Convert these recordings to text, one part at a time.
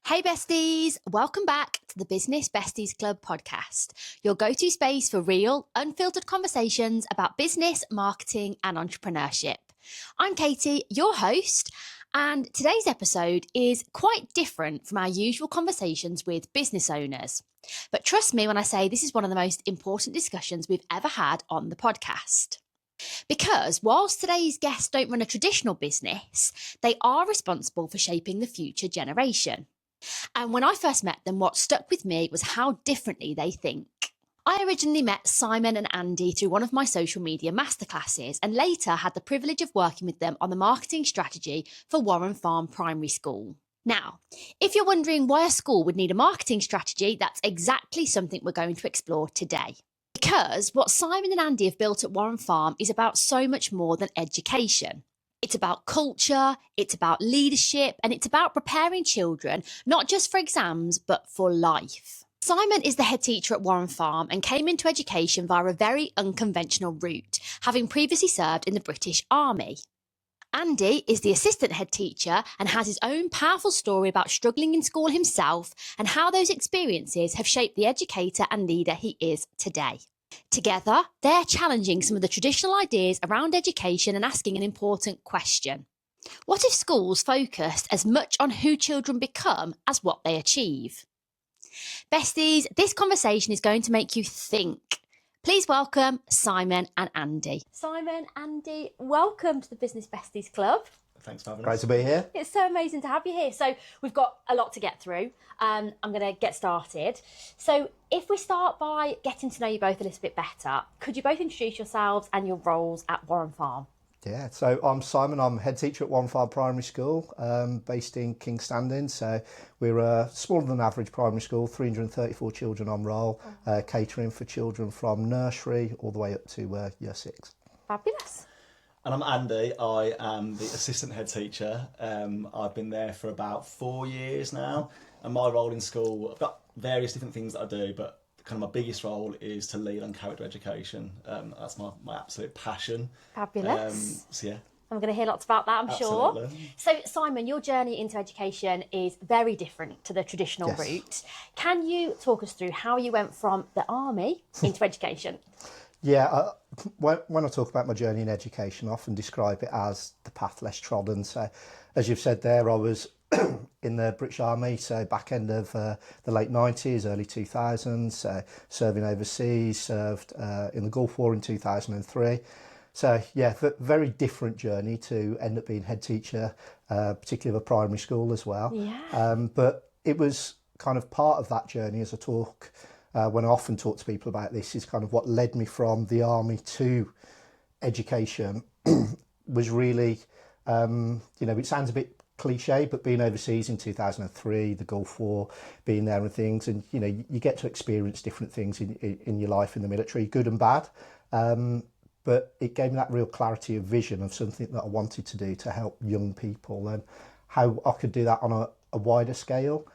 Hey besties, welcome back to the Business Besties Club podcast, your go-to space for real, unfiltered conversations about business, marketing and entrepreneurship. I'm Katie, your host, and today's episode is quite different from our usual conversations with business owners. But trust me when I say this is one of the most important discussions we've ever had on the podcast. Because whilst today's guests don't run a traditional business, they are responsible for shaping the future generation. And when I first met them, what stuck with me was how differently they think. I originally met Simon and Andy through one of my social media masterclasses and later had the privilege of working with them on the marketing strategy for Warren Farm Primary School. Now, if you're wondering why a school would need a marketing strategy, that's exactly something we're going to explore today. Because what Simon and Andy have built at Warren Farm is about so much more than education. It's about culture, it's about leadership, and it's about preparing children, not just for exams, but for life. Simon is the head teacher at Warren Farm and came into education via a very unconventional route, having previously served in the British Army. Andy is the assistant head teacher and has his own powerful story about struggling in school himself and how those experiences have shaped the educator and leader he is today. Together, they're challenging some of the traditional ideas around education and asking an important question. What if schools focused as much on who children become as what they achieve? Besties, this conversation is going to make you think. Please welcome Simon and Andy. Simon, Andy, welcome to the Business Besties Club. Thanks for having us. Great to be here. It's so amazing to have you here. So we've got a lot to get through. I'm going to get started. So if we start by getting to know you both a little bit better, could you both introduce yourselves and your roles at Warren Farm? Yeah, so I'm Simon. I'm head teacher at Warren Farm Primary School, based in King's Standing. So we're a smaller than average primary school, 334 children on roll, catering for children from nursery all the way up to year 6. Fabulous. And I'm Andy. I am the assistant head teacher. I've been there for about 4 years now. And my role in school, I've got various different things that I do, but kind of my biggest role is to lead on character education. That's my absolute passion. Fabulous. So yeah. I'm going to hear lots about that, I'm sure. Absolutely. So, Simon, your journey into education is very different to the traditional route. Can you talk us through how you went from the army into education? Yeah, when I talk about my journey in education, I often describe it as the path less trodden. So, as you've said there, I was in the British Army, so back end of the late 90s, early 2000s, serving overseas, served in the Gulf War in 2003. So, yeah, very different journey to end up being head teacher, particularly of a primary school as well. Yeah. But it was kind of part of that journey as I talk. When I often talk to people about this, is kind of what led me from the army to education was really, it sounds a bit cliche, but being overseas in 2003, the Gulf War, being there and things, and, you get to experience different things in your life in the military, good and bad. But it gave me that real clarity of vision of something that I wanted to do to help young people and how I could do that on a wider scale.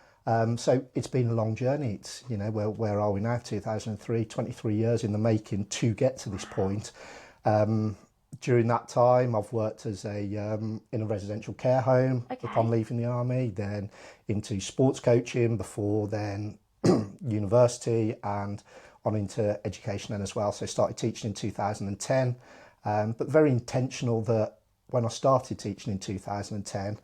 So it's been a long journey. It's, where are we now? 2003, 23 years in the making to get to this point. During that time, I've worked as in a residential care home upon leaving the army, then into sports coaching before then university and on into education then as well. So started teaching in 2010, but very intentional that when I started teaching in 2010,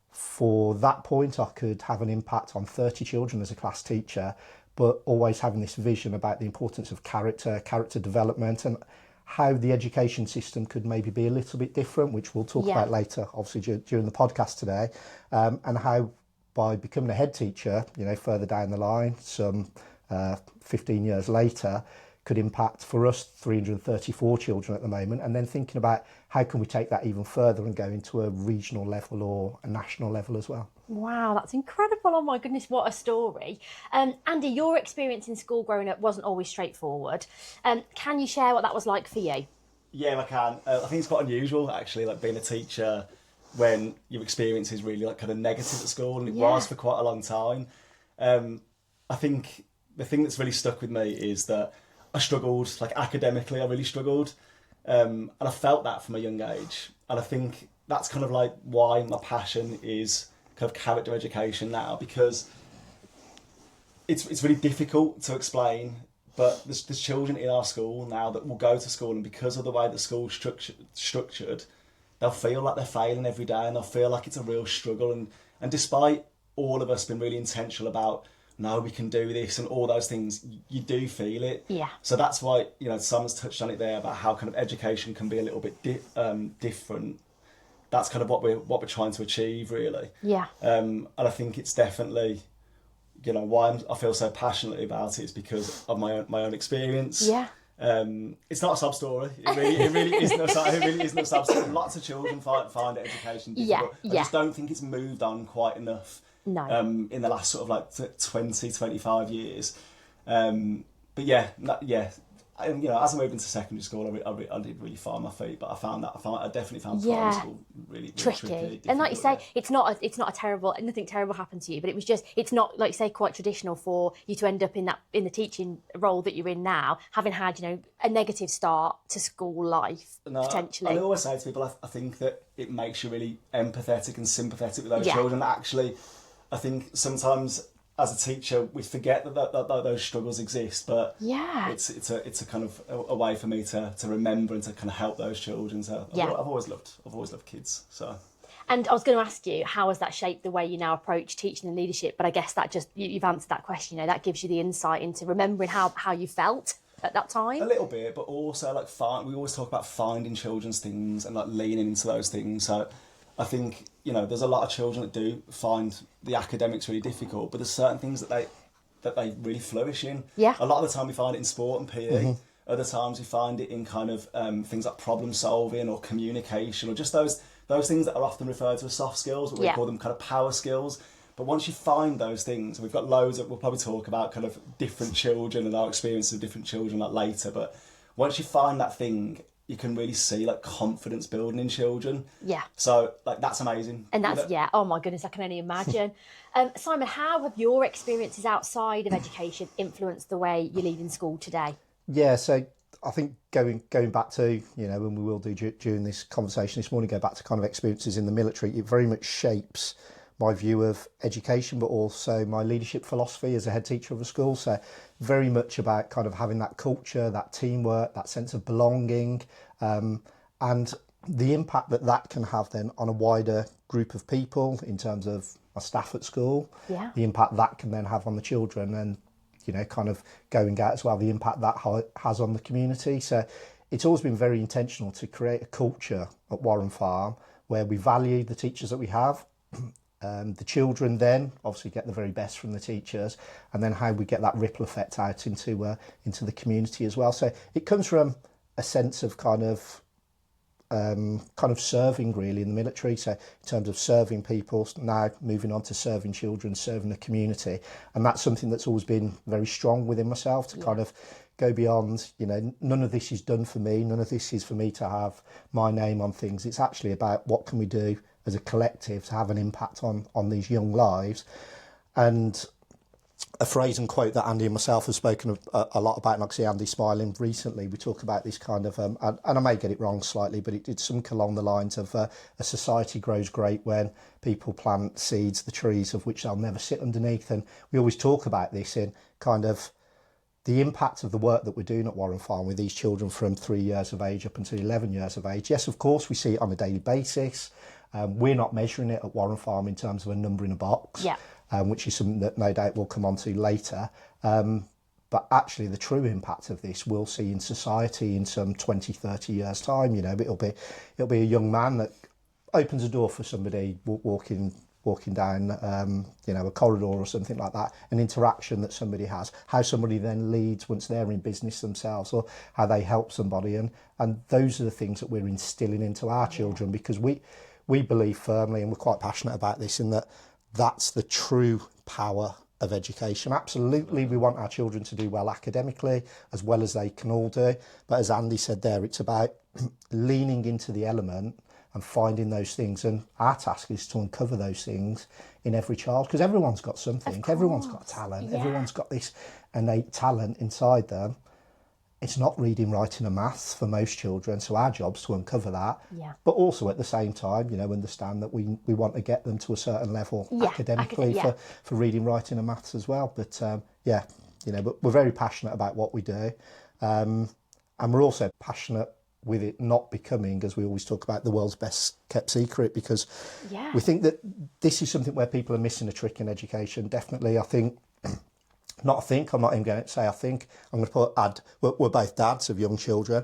for that point, I could have an impact on 30 children as a class teacher, but always having this vision about the importance of character development, and how the education system could maybe be a little bit different, which we'll talk about later, obviously, during the podcast today, and how by becoming a head teacher, further down the line, some 15 years later, could impact for us 334 children at the moment, and then thinking about how can we take that even further and go into a regional level or a national level as well. Wow, that's incredible. Oh my goodness, what a story. Andy, your experience in school growing up wasn't always straightforward. Can you share what that was like for you? Yeah, I can. I think it's quite unusual, actually, like being a teacher when your experience is really like kind of negative at school, and it was for quite a long time. I think the thing that's really stuck with me is that I struggled, like academically, I really struggled. And I felt that from a young age. And I think that's kind of like why my passion is kind of character education now, because it's really difficult to explain. But there's children in our school now that will go to school, and because of the way the school's structured, they'll feel like they're failing every day, and they'll feel like it's a real struggle. And despite all of us being really intentional about, no, we can do this and all those things, you do feel it. Yeah. So that's why, Simon's touched on it there about how kind of education can be a little bit different. That's kind of what we're trying to achieve, really. Yeah. And I think it's definitely, why I feel so passionately about it is because of my own experience. Yeah. It's not a sub story. It really isn't a sub story. Lots of children find education difficult. Yeah. I just don't think it's moved on quite enough. No. In the last sort of like 20, 25 years. But yeah. And, as I moved into secondary school, I did really find my feet, but I definitely found primary school really tricky. And like you say, it's not a terrible, nothing terrible happened to you, but it's not, like you say, quite traditional for you to end up in the teaching role that you're in now, having had, a negative start to school life, potentially. I always say to people, I think that it makes you really empathetic and sympathetic with those children. Actually, I think sometimes as a teacher, we forget that those struggles exist, but it's a kind of a way for me to remember and to kind of help those children. So I've always loved kids. So. And I was going to ask you, how has that shaped the way you now approach teaching and leadership? But I guess that just you've answered that question. That gives you the insight into remembering how you felt at that time. A little bit, but also we always talk about finding children's things and like leaning into those things. So I think, there's a lot of children that do find the academics really difficult, but there's certain things that they really flourish in. Yeah. A lot of the time we find it in sport and PE. Mm-hmm. Other times we find it in kind of things like problem solving or communication, or just those things that are often referred to as soft skills, but we call them kind of power skills. But once you find those things, we've got loads we'll probably talk about kind of different children and our experiences of different children later, but once you find that thing, you can really see confidence building in children. Yeah. So that's amazing. And that's, oh my goodness, I can only imagine. Simon, how have your experiences outside of education influenced the way you lead in school today? Yeah, so I think going back to, when we will do during this conversation this morning, go back to kind of experiences in the military, it very much shapes my view of education, but also my leadership philosophy as a head teacher of a school. So very much about kind of having that culture, that teamwork, that sense of belonging, and the impact that can have then on a wider group of people in terms of my staff at school, the impact that can then have on the children, and, kind of going out as well, the impact that has on the community. So it's always been very intentional to create a culture at Warren Farm where we value the teachers that we have. The children then obviously get the very best from the teachers, and then how we get that ripple effect out into the community as well. So it comes from a sense of kind of serving really in the military. So in terms of serving people, now moving on to serving children, serving the community, and that's something that's always been very strong within myself to kind of go beyond. None of this is done for me. None of this is for me to have my name on things. It's actually about what can we do as a collective to have an impact on these young lives. And a phrase and quote that Andy and myself have spoken a lot about, and I see Andy smiling recently, we talk about this kind of, and I may get it wrong slightly, but it's something along the lines of a society grows great when people plant seeds, the trees of which they'll never sit underneath. And we always talk about this in kind of the impact of the work that we're doing at Warren Farm with these children from 3 years of age up until 11 years of age. Yes, of course, we see it on a daily basis. We're not measuring it at Warren Farm in terms of a number in a box, which is something that no doubt we'll come on to later. But actually the true impact of this we'll see in society in some 20, 30 years time. It'll be a young man that opens a door for somebody walking down, a corridor or something like that, an interaction that somebody has, how somebody then leads once they're in business themselves, or how they help somebody. And those are the things that we're instilling into our children, because we believe firmly, and we're quite passionate about this, in that's the true power of education. Absolutely, we want our children to do well academically, as well as they can all do. But as Andy said there, it's about leaning into the element and finding those things. And our task is to uncover those things in every child, because everyone's got something. Everyone's got talent. Everyone's got this innate talent inside them. it's not reading, writing and maths for most children, so our job's to uncover that. Yeah. But also at the same time, you know, understand that we want to get them to a certain level academically for reading, writing and maths as well. But yeah, you know, but we're very passionate about what we do. And we're also passionate with it not becoming, as we always talk about, the world's best kept secret, because we think that this is something where people are missing a trick in education. Definitely, I think, I'm not even going to say I think, I'm going to put we're both dads of young children,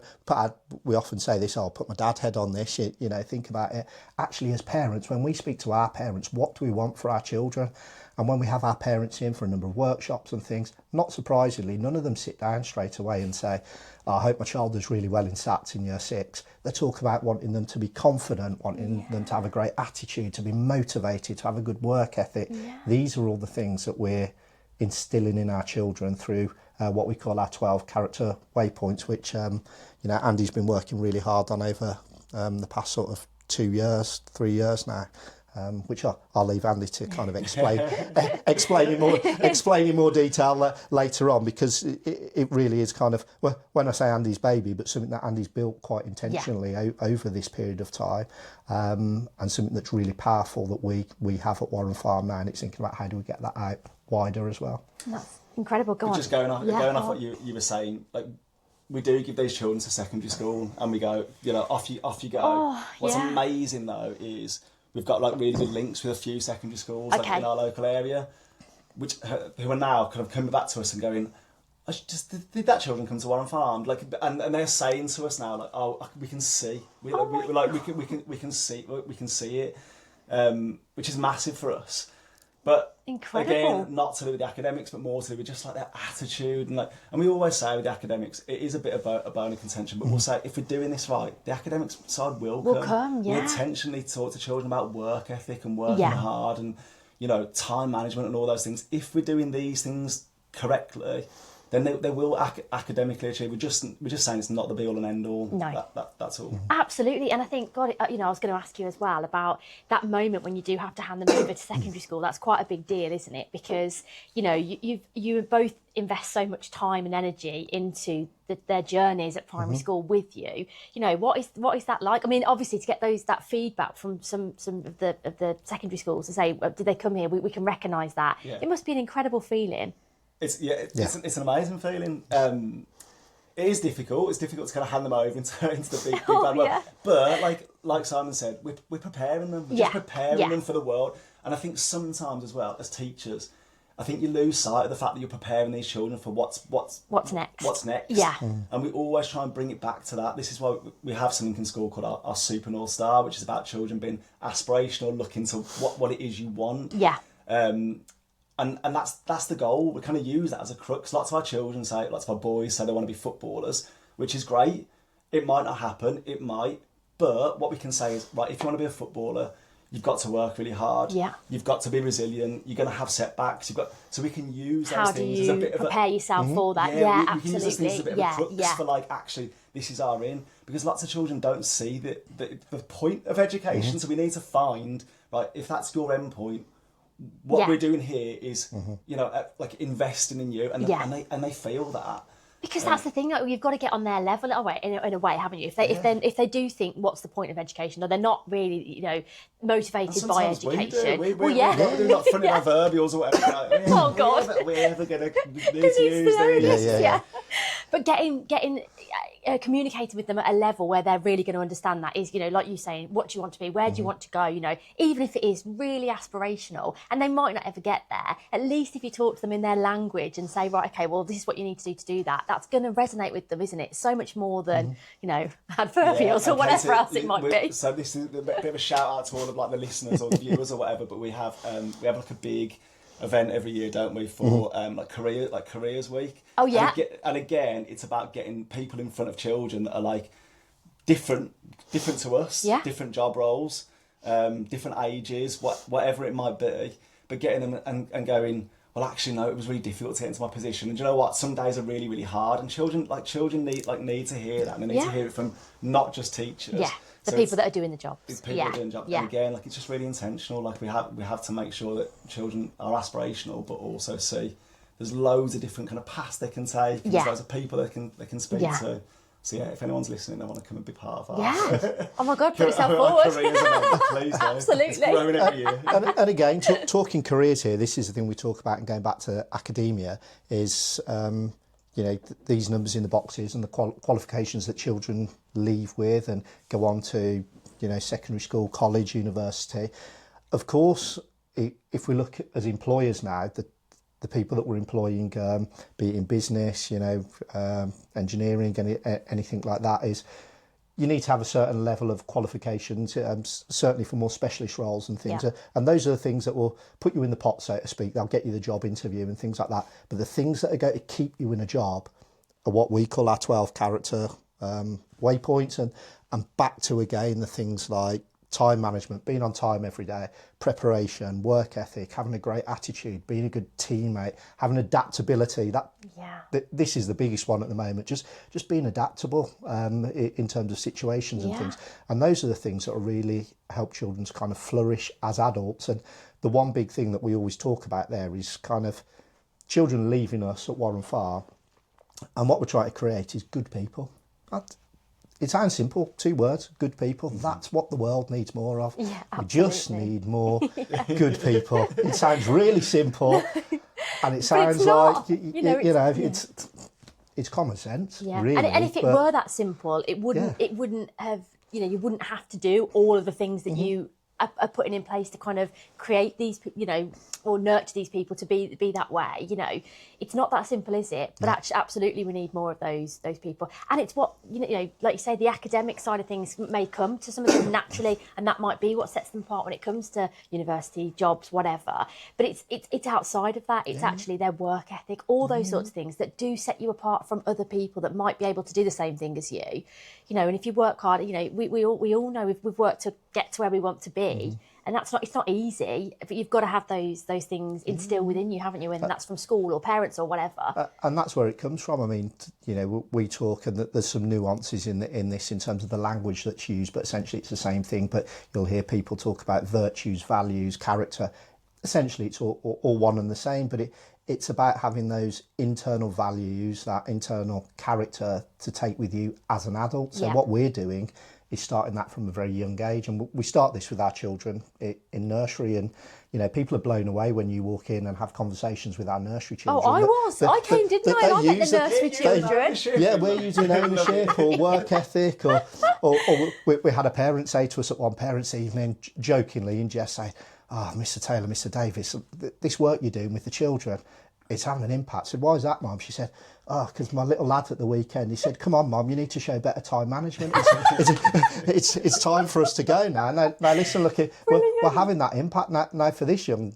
we often say this, I'll put my dad head on this, you know, think about it. Actually, as parents, when we speak to our parents, what do we want for our children? And when we have our parents in for a number of workshops and things, not surprisingly, none of them sit down straight away and say, oh, I hope my child does really well in SATs in year 6. They talk about wanting them to be confident, wanting them to have a great attitude, to be motivated, to have a good work ethic. These are all the things that we're instilling in our children through what we call our 12 character waypoints, which you know, Andy's been working really hard on over the past sort of 3 years now. Which I'll leave Andy to kind of explain in more detail later on, because it really is kind of, well, when I say Andy's baby, but something that Andy's built quite intentionally over this period of time, and something that's really powerful that we have at Warren Farm now, and it's thinking about how do we get that out wider as well. That's incredible. Go on. Just going off what you were saying, like, we do give these children to secondary school, and we go, you know, off you go. What's amazing though is we've got like really good links with a few secondary schools like in our local area, who are now kind of coming back to us and going, did that children come to Warren Farm? Like, and they're saying to us now, like, oh, we can see, we can see it, which is massive for us. But incredible. Again, not to do with the academics, but more to do with just like their attitude, and we always say with the academics, it is a bit of a bone of contention, but we'll say if we're doing this right, the academics side will come. We intentionally talk to children about work ethic and working hard, and you know, time management and all those things. If we're doing these things correctly, then they will academically achieve. We're just saying it's not the be all and end all. No, that's all. Absolutely, and I think, God, you know, I was going to ask you as well about that moment when you do have to hand them over to secondary school. That's quite a big deal, isn't it? Because you know, you both invest so much time and energy into their journeys at primary school with you. You know, what is that like? I mean, obviously, to get that feedback from some of the secondary schools to say, did they come here? We can recognise that. It must be an incredible feeling. It's an amazing feeling. It is difficult. It's difficult to kind of hand them over into the big bad world. But like Simon said, we're preparing them. We're just preparing them for the world. And I think sometimes as well as teachers, I think you lose sight of the fact that you're preparing these children for what's next. What's next? Yeah. And we always try and bring it back to that. This is why we have something in school called our Super North Star, which is about children being aspirational, looking to what it is you want. Yeah. And that's the goal. We kind of use that as a crux. Lots of our boys say they want to be footballers, which is great. It might not happen, it might, but what we can say is, right, if you want to be a footballer, you've got to work really hard. Yeah. You've got to be resilient. You're going to have setbacks. So we can use those things as a bit of a... prepare yourself for that? Yeah, absolutely. We can use those things as a bit of a crux for like, actually, this is our in. Because lots of children don't see the point of education. So we need to find, right, if that's your end point, what we're doing here is, you know, like investing in you, and they feel that. Because that's the thing, you've got to get on their level in a way, haven't you? If they do think, what's the point of education, or they're not really, you know, motivated by education. We're doing like funny proverbials or whatever. Like, oh God, we're ever going to use these. Yeah. But getting communicating with them at a level where they're really going to understand that is, you know, like you saying, what do you want to be? Where do you want to go? You know, even if it is really aspirational, and they might not ever get there, at least if you talk to them in their language and say, right, okay, well, this is what you need to do that, that's going to resonate with them, isn't it? So much more than, you know, adverbials or whatever else it might be. So this is a bit of a shout out to all of like the listeners or the viewers or whatever, but we have like a big event every year, don't we, for like careers week. Oh yeah. And again, it's about getting people in front of children that are like different to us, different job roles, different ages, whatever it might be, but getting them and going, well, actually, no, it was really difficult to get into my position. And do you know what? Some days are really, really hard, and children need to hear that, and they need to hear it from not just teachers. Yeah. The people that are doing the jobs. It's people that are doing the jobs. And again, like, it's just really intentional. Like we have to make sure that children are aspirational, but also see There's loads of different kind of paths they can take. And Yeah. There's loads of people they can speak Yeah. to. So yeah, if anyone's listening, they want to come and be part of that. Yeah. Oh my God, put yourself forward. Please do. Absolutely. It's growing every year. And again, talking careers here, this is the thing we talk about, and going back to academia, is these numbers in the boxes and the qualifications that children leave with and go on to, secondary school, college, university. Of course, if we look as employers now, the people that we're employing, be it in business, engineering, anything like that, is you need to have a certain level of qualifications, certainly for more specialist roles and things. Yeah. And those are the things that will put you in the pot, so to speak. They'll get you the job interview and things like that. But the things that are going to keep you in a job are what we call our 12 character waypoints. And back to, again, the things like time management, being on time every day, preparation, work ethic, having a great attitude, being a good teammate, having adaptability. This is the biggest one at the moment. Just being adaptable in terms of situations and things. And those are the things that will really help children to kind of flourish as adults. And the one big thing that we always talk about there is kind of children leaving us at Warren Farm, and what we're trying to create is good people. It sounds simple, 2 words, good people. That's what the world needs more of. Yeah, we just need more good people. It sounds really simple, and it sounds like it's common sense. Yeah. Really. And if it were that simple, it wouldn't have, you wouldn't have to do all of the things that you are putting in place to kind of create these, or nurture these people to be that way. It's not that simple, is it? But actually, absolutely, we need more of those people. And it's what like you say, the academic side of things may come to some of them naturally, and that might be what sets them apart when it comes to university, jobs, whatever. But it's outside of that. It's actually their work ethic, all those sorts of things that do set you apart from other people that might be able to do the same thing as you. And if you work hard, we all know we've worked to get to where we want to be. And it's not easy, but you've got to have those things instilled within you, haven't you? And that's from school or parents or whatever. And that's where it comes from. I mean, we talk, and there's some nuances in this in terms of the language that's used, but essentially it's the same thing. But you'll hear people talk about virtues, values, character. Essentially, it's all one and the same, but it's about having those internal values, that internal character to take with you as an adult. So what we're doing is starting that from a very young age, and we start this with our children in nursery. And people are blown away when you walk in and have conversations with our nursery children. I came, didn't I? I met the nursery children. We're using ownership or work ethic, or we had a parent say to us at one parents' evening, jokingly, in jest, say, "Oh, Mr. Taylor, Mr. Davis, this work you're doing with the children, it's having an impact." I said, "Why is that, Mum?" She said, "Oh, because my little lad at the weekend, he said, 'Come on, Mum, you need to show better time management. It's time for us to go now.'" Now listen, look, we're having that impact now for this young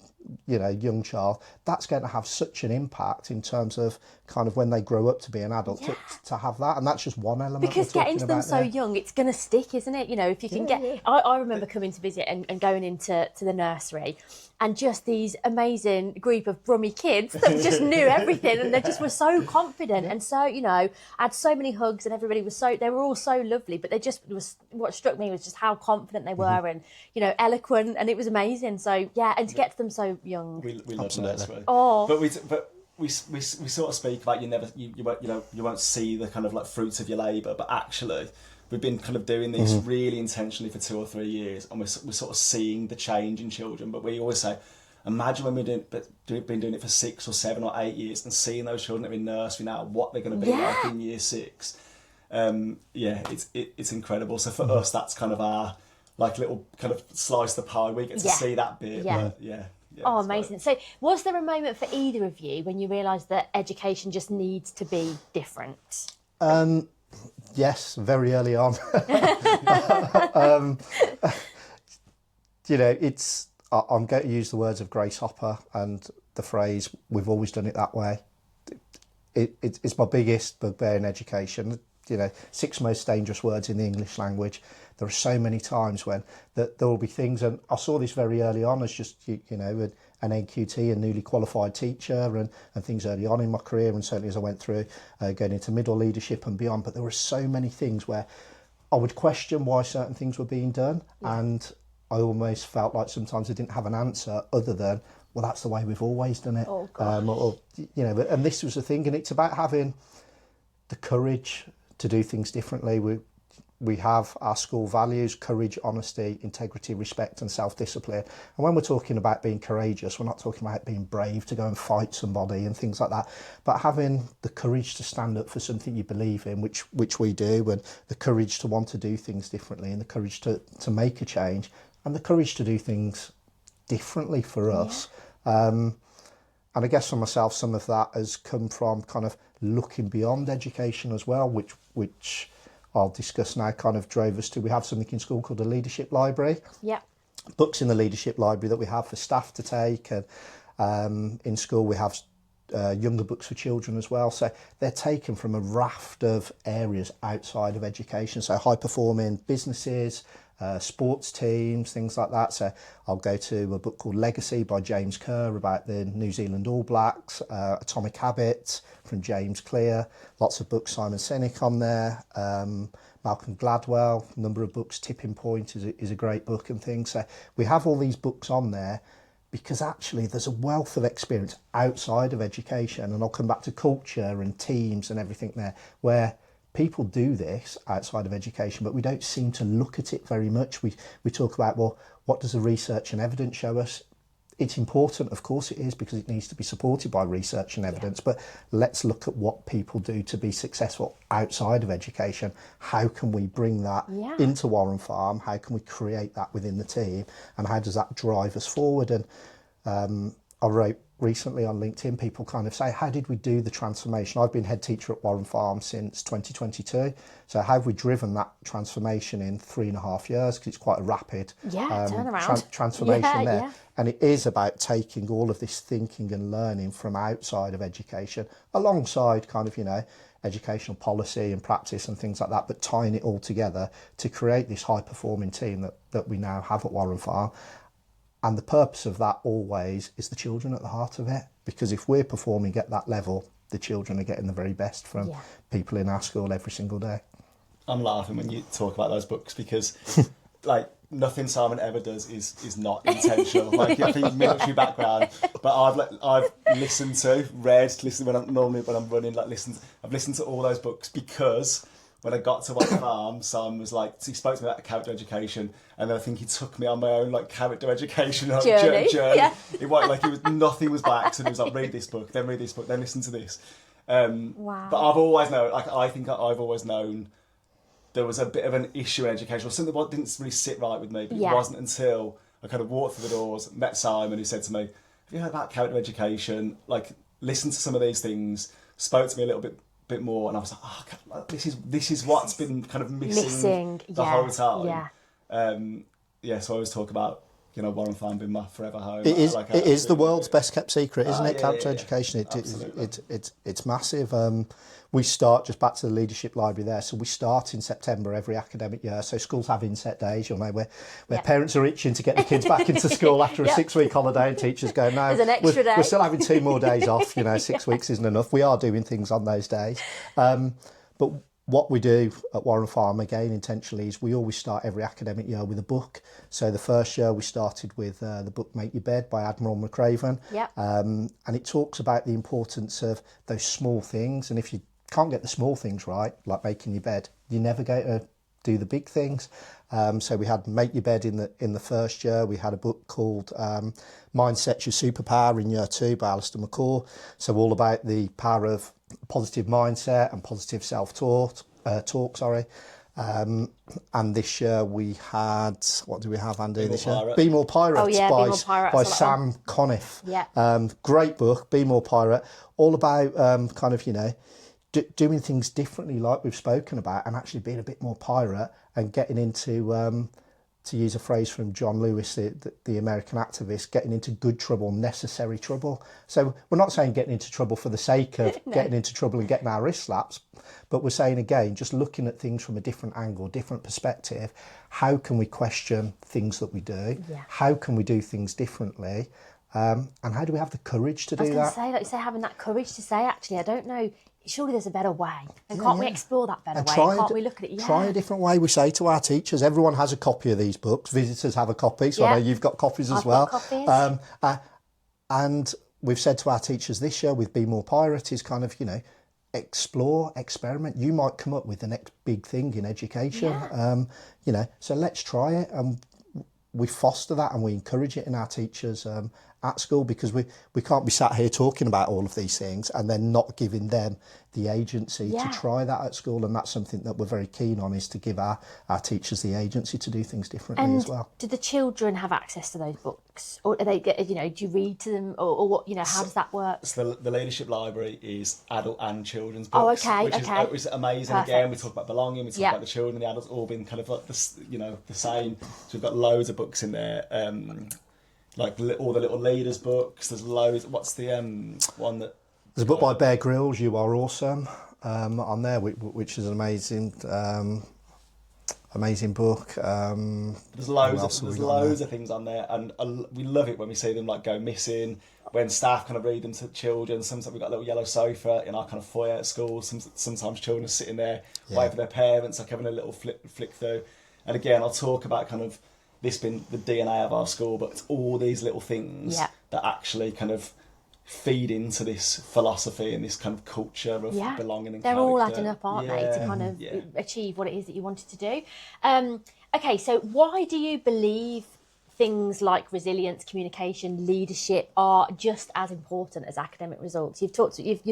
child. That's going to have such an impact in terms of kind of when they grow up to be an adult to have that. And that's just one element. Because getting to them so young, it's going to stick, isn't it? If you can get... I remember coming to visit and going into the nursery, and just these amazing group of brummy kids that just knew everything, and they just were so confident. And so, I had so many hugs, and everybody was they were all so lovely, but what struck me was just how confident they were, and, eloquent, and it was amazing. So, and to get to them so young. We love nursery. Oh. But we sort of speak about you won't see the kind of like fruits of your labour, but actually we've been kind of doing this really intentionally for 2 or 3 years, and we're sort of seeing the change in children. But we always say, imagine when we've been doing it for 6 or 7 or 8 years, and seeing those children that are in nursery now, what they're going to be like in year 6. It's incredible. So for us, that's kind of our like little kind of slice of the pie. We get to see that bit. Oh, amazing. So was there a moment for either of you when you realised that education just needs to be different? Yes, very early on. I'm going to use the words of Grace Hopper and the phrase, "We've always done it that way." It's my biggest bugbear in education. 6 most dangerous words in the English language. There are so many times when there will be things, and I saw this very early on as just, an NQT, a newly qualified teacher, and things early on in my career, and certainly as I went through going into middle leadership and beyond. But there were so many things where I would question why certain things were being done, and I almost felt like sometimes I didn't have an answer other than well, that's the way we've always done it. Oh, gosh. Or, you know, and this was the thing, and it's about having the courage to do things differently. We have our school values: courage, honesty, integrity, respect and self-discipline. And when we're talking about being courageous, we're not talking about being brave to go and fight somebody and things like that, but having the courage to stand up for something you believe in, which we do, and the courage to want to do things differently, and the courage to make a change, and the courage to do things differently for us. And I guess for myself, some of that has come from kind of looking beyond education as well, which I'll discuss now, kind of drove us to, we have something in school called a leadership library. Yeah. Books in the leadership library that we have for staff to take, and in school we have younger books for children as well. So they're taken from a raft of areas outside of education, so high performing businesses, sports teams, things like that. So I'll go to a book called Legacy by James Kerr about the New Zealand All Blacks, Atomic Habits from James Clear, lots of books, Simon Sinek on there, Malcolm Gladwell, a number of books, Tipping Point is a great book and things. So we have all these books on there because actually there's a wealth of experience outside of education, and I'll come back to culture and teams and everything there, where people do this outside of education, but we don't seem to look at it very much. We talk about, well, what does the research and evidence show us? It's important, of course it is, because it needs to be supported by research and evidence, but let's look at what people do to be successful outside of education. How can we bring that into Warren Farm? How can we create that within the team? And how does that drive us forward? And I wrote recently on LinkedIn, people kind of say, how did we do the transformation? I've been head teacher at Warren Farm since 2022. So how have we driven that transformation in 3.5 years? Because it's quite a rapid turnaround. Transformation there. Yeah. And it is about taking all of this thinking and learning from outside of education, alongside kind of, you know, educational policy and practice and things like that, but tying it all together to create this high performing team that we now have at Warren Farm. And the purpose of that always is the children at the heart of it, because if we're performing at that level, the children are getting the very best from people in our school every single day. I'm laughing when you talk about those books because, like, nothing Simon ever does is not intentional. Like, I think military background, but I've listened to, when I'm running, I've listened to all those books because when I got to Warren Farm, Simon was like, he spoke to me about character education, and then I think he took me on my own like character education journey. Yeah. It was like nothing was by accident. It was like, read this book, then listen to this. Wow. But I've always known, like, I think I've always known there was a bit of an issue in education, or something that didn't really sit right with me. But it wasn't until I kind of walked through the doors, met Simon, who said to me, have you heard about character education? Like, listen to some of these things, spoke to me a little bit more, and I was like, oh God, this is what's been kind of missing the whole time. So I always talk about, you know, Warren Farm being my forever home. It is the world's best kept secret, isn't it? Character education. It's massive. We start, just back to the leadership library there, so we start in September every academic year. So schools have inset days, you'll know, where parents are itching to get the kids back into school after a 6-week holiday, and teachers go, no, there's an extra day. We're still having 2 more days off, you know, 6 weeks isn't enough. We are doing things on those days. But what we do at Warren Farm, again, intentionally, is we always start every academic year with a book. So the first year we started with the book Make Your Bed by Admiral McRaven. And it talks about the importance of those small things. And if you can't get the small things right, like making your bed, you're never going to do the big things. So we had Make Your Bed in the first year. We had a book called Mindset's Your Superpower in year 2 by Alistair McCall. So all about the power of positive mindset and positive self-talk. And this year we had, what do we have, Andy? Be More Pirate by Sam Conniff. Great book, Be More Pirate, all about kind of, you know, doing things differently, like we've spoken about, and actually being a bit more pirate and getting into, to use a phrase from John Lewis, the American activist, getting into good trouble, necessary trouble. So we're not saying getting into trouble for the sake of getting into trouble and getting our wrist slaps, but we're saying, again, just looking at things from a different angle, different perspective. How can we question things that we do? How can we do things differently? And how do we have the courage to do that? I was going to say, like you say, having that courage to say, actually, I don't know, surely there's a better way. And can't we explore that better way? Can't we look at it? Try a different way. We say to our teachers, everyone has a copy of these books. Visitors have a copy, so I know you've got copies as well. I've got copies. And we've said to our teachers this year with Be More Pirate is kind of, explore, experiment. You might come up with the next big thing in education. So let's try it. And we foster that and we encourage it in our teachers at school, because we can't be sat here talking about all of these things and then not giving them the agency to try that at school. And that's something that we're very keen on, is to give our teachers the agency to do things differently as well. Do the children have access to those books, or are they, do you read to them, or what, how does that work? So the leadership library is adult and children's books, which is amazing. Perfect. Again, we talk about belonging, we talk about the children and the adults all being kind of like this, the same. So we've got loads of books in there. Like all the little leaders books. There's loads. What's the one that? There's a book by Bear Grylls, You Are Awesome, on there, which is an amazing book. There's loads of things on there, and we love it when we see them like go missing. When staff kind of read them to children. Sometimes we've got a little yellow sofa in our kind of foyer at school. Sometimes children are sitting there waiting for their parents, like having a little flick through. And again, I'll talk about kind of this being the DNA of our school, but it's all these little things that actually kind of feed into this philosophy and this kind of culture of belonging and they're character. all adding up, aren't they, to kind of achieve what it is that you wanted to do. Okay, so why do you believe things like resilience, communication, leadership are just as important as academic results? You've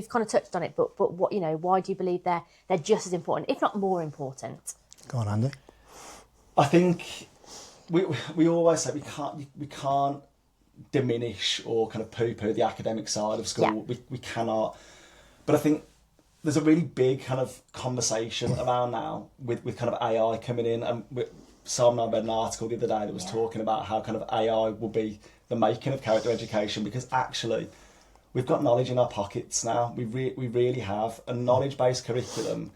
kind of touched on it, but what, why do you believe they're just as important, if not more important? Go on, Andy. I think we always say we can't diminish or kind of poo-poo the academic side of school. We cannot. But I think there's a really big kind of conversation around now with kind of AI coming in. And Sam and I read an article the other day that was talking about how kind of AI will be the making of character education, because actually we've got knowledge in our pockets now. We really have. A knowledge-based curriculum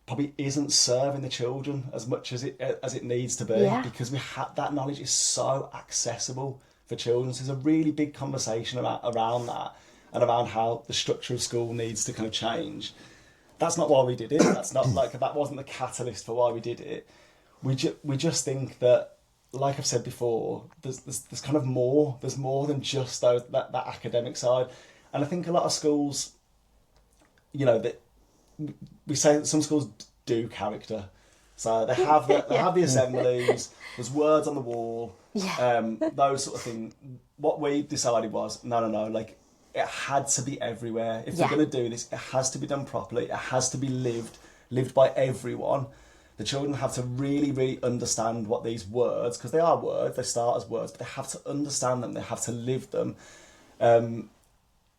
probably isn't serving the children as much as it needs to be, because that knowledge is so accessible for children. So there's a really big conversation around that, and around how the structure of school needs to kind of change. That's not why we did it. That's not like, that wasn't the catalyst for why we did it. We just think that, like I've said before, there's kind of more. There's more than just that academic side. And I think a lot of schools, that we say that some schools do character. So they have the assemblies, there's words on the wall, those sort of things. What we decided was, no, like, it had to be everywhere. If we're going to do this, it has to be done properly. It has to be lived by everyone. The children have to really, really understand what these words, because they are words, they start as words, but they have to understand them, they have to live them.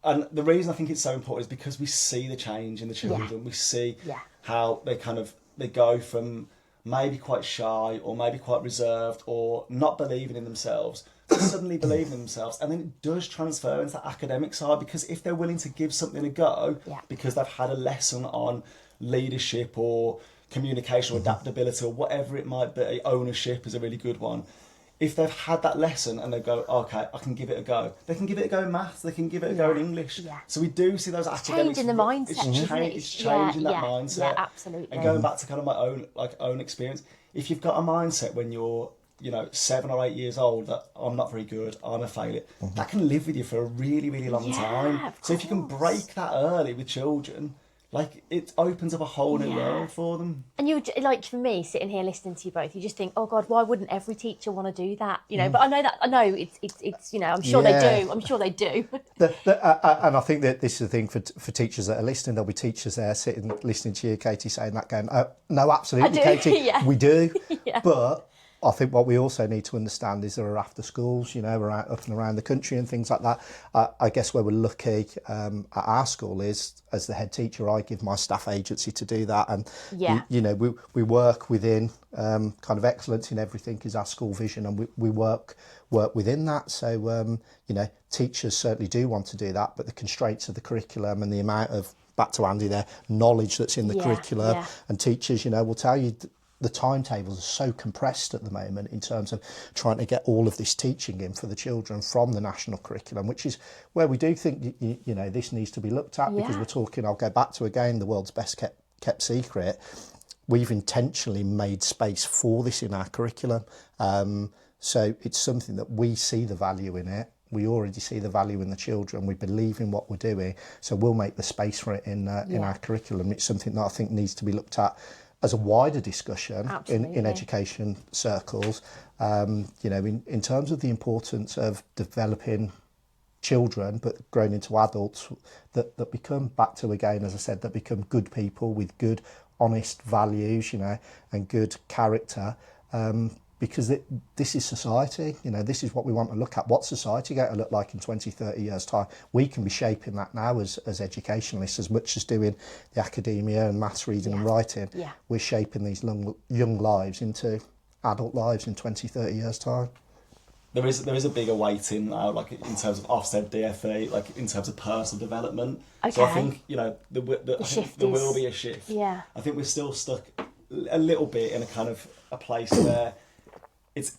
And the reason I think it's so important is because we see the change in the children. We see how they go from maybe quite shy or maybe quite reserved or not believing in themselves to suddenly believing in themselves. And then it does transfer into the academic side, because if they're willing to give something a go, because they've had a lesson on leadership or communication or adaptability or whatever it might be, ownership is a really good one. If they've had that lesson and they go, okay, I can give it a go. They can give it a go in maths, they can give it a go in English. So we do see those academics. Changing the mindset. It's changing that mindset. Yeah, absolutely. And going back to kind of my own experience, if you've got a mindset when you're 7 or 8 years old that I'm not very good, I'm a failure, that can live with you for a really, really long time. So if you can break that early with children, like, it opens up a whole new world for them. And you, like, for me, sitting here listening to you both, you just think, oh God, why wouldn't every teacher want to do that? But I know it's I'm sure they do. I'm sure they do. And I think that this is the thing for teachers that are listening. There'll be teachers there sitting listening to you, Katie, saying that, going, no, absolutely, Katie, we do. But I think what we also need to understand is there are after schools, up and around the country and things like that. I guess where we're lucky at our school is, as the head teacher, I give my staff agency to do that. And, we work within kind of excellence in everything is our school vision, and we work within that. So, teachers certainly do want to do that, but the constraints of the curriculum and the amount of, back to Andy there, knowledge that's in the curriculum, and teachers, will tell you the timetables are so compressed at the moment in terms of trying to get all of this teaching in for the children from the national curriculum, which is where we do think, this needs to be looked at, because we're talking, I'll go back to again, the world's best kept secret. We've intentionally made space for this in our curriculum. So it's something that we see the value in it. we already see the value in the children, we believe in what we're doing, so we'll make the space for it in our curriculum. It's something that I think needs to be looked at as a wider discussion in education circles, in terms of the importance of developing children but grown into adults that become, back to again, as I said, that become good people with good, honest values, and good character, because this is society. This is what we want to look at. What's society going to look like in 20, 30 years' time? We can be shaping that now as educationalists, as much as doing the academia and maths, reading and writing. Yeah. We're shaping these young lives into adult lives in 20, 30 years' time. There is a bigger weighting now, like in terms of Ofsted DFE, like in terms of personal development. Okay. So I think, there will be a shift. Yeah. I think we're still stuck a little bit in a kind of a place where it's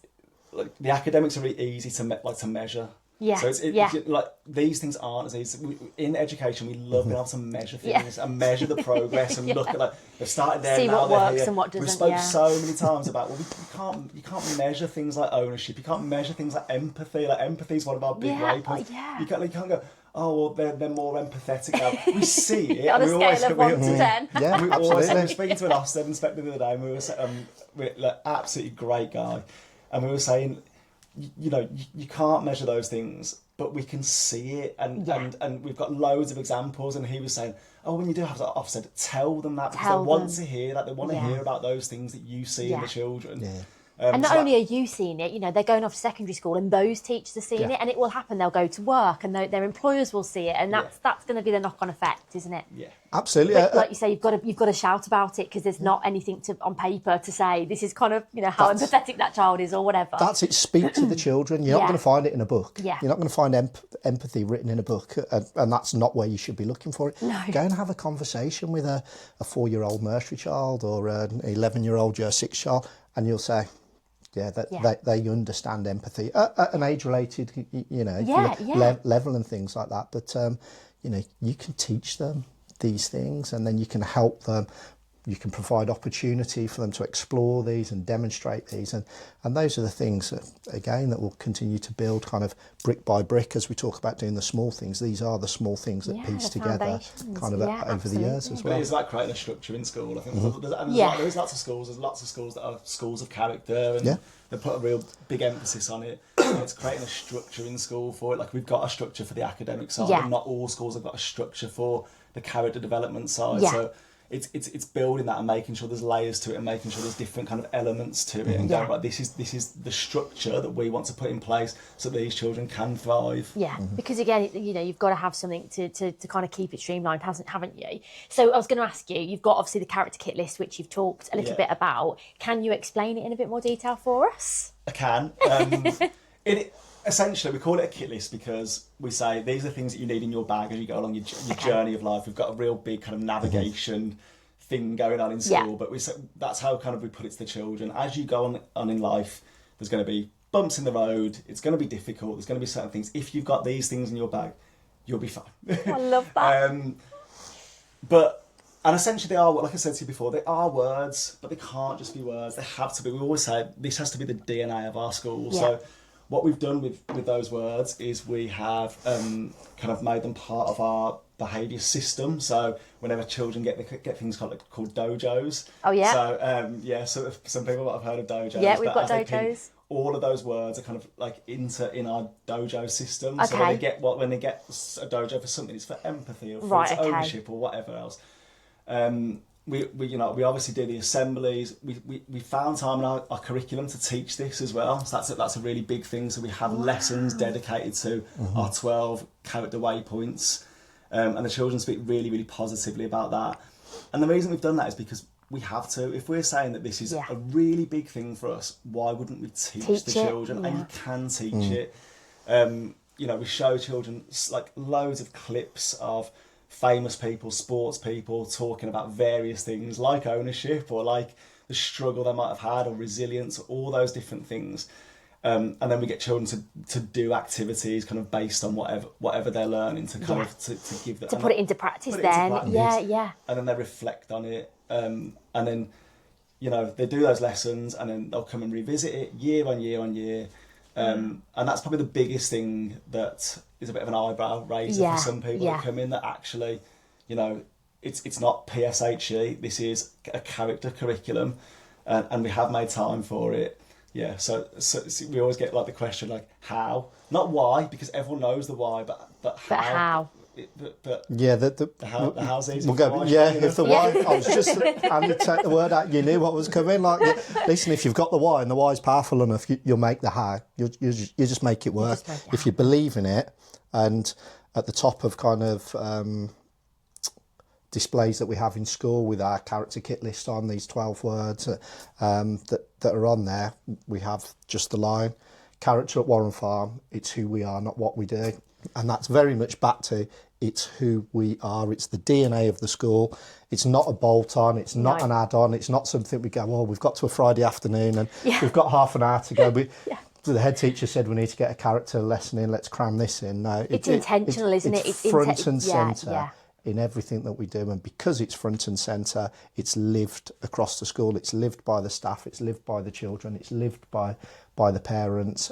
like the academics are really easy to measure. Yeah. So it's like these things aren't as easy. In education, we love being able to measure things and measure the progress and look at they've started there, see now what they're works here. And what doesn't. We've spoken so many times about you can't measure things like ownership. You can't measure things like empathy. Like empathy is one of our big waypoints. You can't go, oh well, they're more empathetic now. We see it on a scale of 1 to 10. Yeah, we absolutely. were speaking to an Ofsted inspector the other day, and we were like absolutely great guy, and we were saying, you can't measure those things, but we can see it, and we've got loads of examples. And he was saying, oh, when you do have that Ofsted, tell them that, because they want to hear that. They want to hear about those things that you see in the children. Yeah. And not only are you seeing it, they're going off to secondary school and those teachers are seeing it, and it will happen. They'll go to work and their employers will see it, and that's going to be the knock-on effect, isn't it? Yeah, absolutely. But like you say, you've got to shout about it, because there's not anything on paper to say this is kind of how empathetic that child is or whatever. That's it. Speak to the children. You're not going to find it in a book. Yeah. You're not going to find empathy written in a book, and that's not where you should be looking for it. No. Go and have a conversation with a 4-year-old nursery child or an 11-year-old year 6 child, and you'll say, they understand empathy at an age-related, level and things like that. But, you can teach them these things, and then you can help them. You can provide opportunity for them to explore these and demonstrate these. And those are the things, that will continue to build kind of brick by brick as we talk about doing the small things. These are the small things that piece together kind of over the years as well. But it's like creating a structure in school, I think. There's lots of schools. There's lots of schools that are schools of character, and they put a real big emphasis on it. It's creating a structure in school for it. Like, we've got a structure for the academic side, and not all schools have got a structure for the character development side. Yeah. So it's building that and making sure there's layers to it, and making sure there's different kind of elements to it, and going, right, this is the structure that we want to put in place so that these children can thrive. Yeah, because again, you've got to have something to kind of keep it streamlined, haven't you? So I was going to ask you, you've got obviously the character kit list, which you've talked a little bit about. Can you explain it in a bit more detail for us? I can. Essentially, we call it a kit list because we say these are things that you need in your bag as you go along your journey of life. We've got a real big kind of navigation thing going on in school, but we say that's how kind of we put it to the children. As you go on in life, there's going to be bumps in the road. It's going to be difficult. There's going to be certain things. If you've got these things in your bag, you'll be fine. I love that. And essentially they are, like I said to you before, they are words, but they can't just be words. They have to be. We always say this has to be the DNA of our school. Yeah. So what we've done with those words is we have kind of made them part of our behaviour system. So whenever children get things called dojos. Oh yeah. So so some people might have heard of dojos. Yeah, we've got dojos. All of those words are kind of like in our dojo system. Okay. So when they get a dojo for something, it's for empathy or for ownership or whatever else. We obviously do the assemblies. We found time in our curriculum to teach this as well. So that's a really big thing. So we have lessons dedicated to our 12 character waypoints, and the children speak really, really positively about that. And the reason we've done that is because we have to. If we're saying that this is a really big thing for us, why wouldn't we teach the children? And you can teach it. We show children like loads of clips of famous people, sports people talking about various things like ownership or like the struggle they might have had or resilience, all those different things. And then we get children to do activities kind of based on whatever they're learning to kind of to give that, to put it into practice then. Yeah. And then they reflect on it. And then, they do those lessons and then they'll come and revisit it year on year on year. And that's probably the biggest thing that is a bit of an eyebrow raiser for some people that come in, that actually, you know, it's not PSHE, this is a character curriculum, and we have made time for it. Yeah, so we always get like the question like how, not why, because everyone knows the why, but how. But yeah, the how's easy. We'll go. Yeah, if the why, I was just Andy, take the word out. You knew what was coming. Like, listen, if you've got the why and the why is powerful enough, you'll make the how. You just make it work if you believe in it. And at the top of kind of displays that we have in school with our character kit list on these 12 words that are on there, we have just the line, character at Warren Farm, it's who we are, not what we do. And that's very much back to it's who we are. It's the DNA of the school. It's not a bolt-on. It's not an add-on. It's not something we go, well, we've got to a Friday afternoon and we've got half an hour to go. The head teacher said we need to get a character lesson in. Let's cram this in. No, it's intentional, isn't it? It's front and centre in everything that we do. And because it's front and centre, it's lived across the school. It's lived by the staff. It's lived by the children. It's lived by the parents.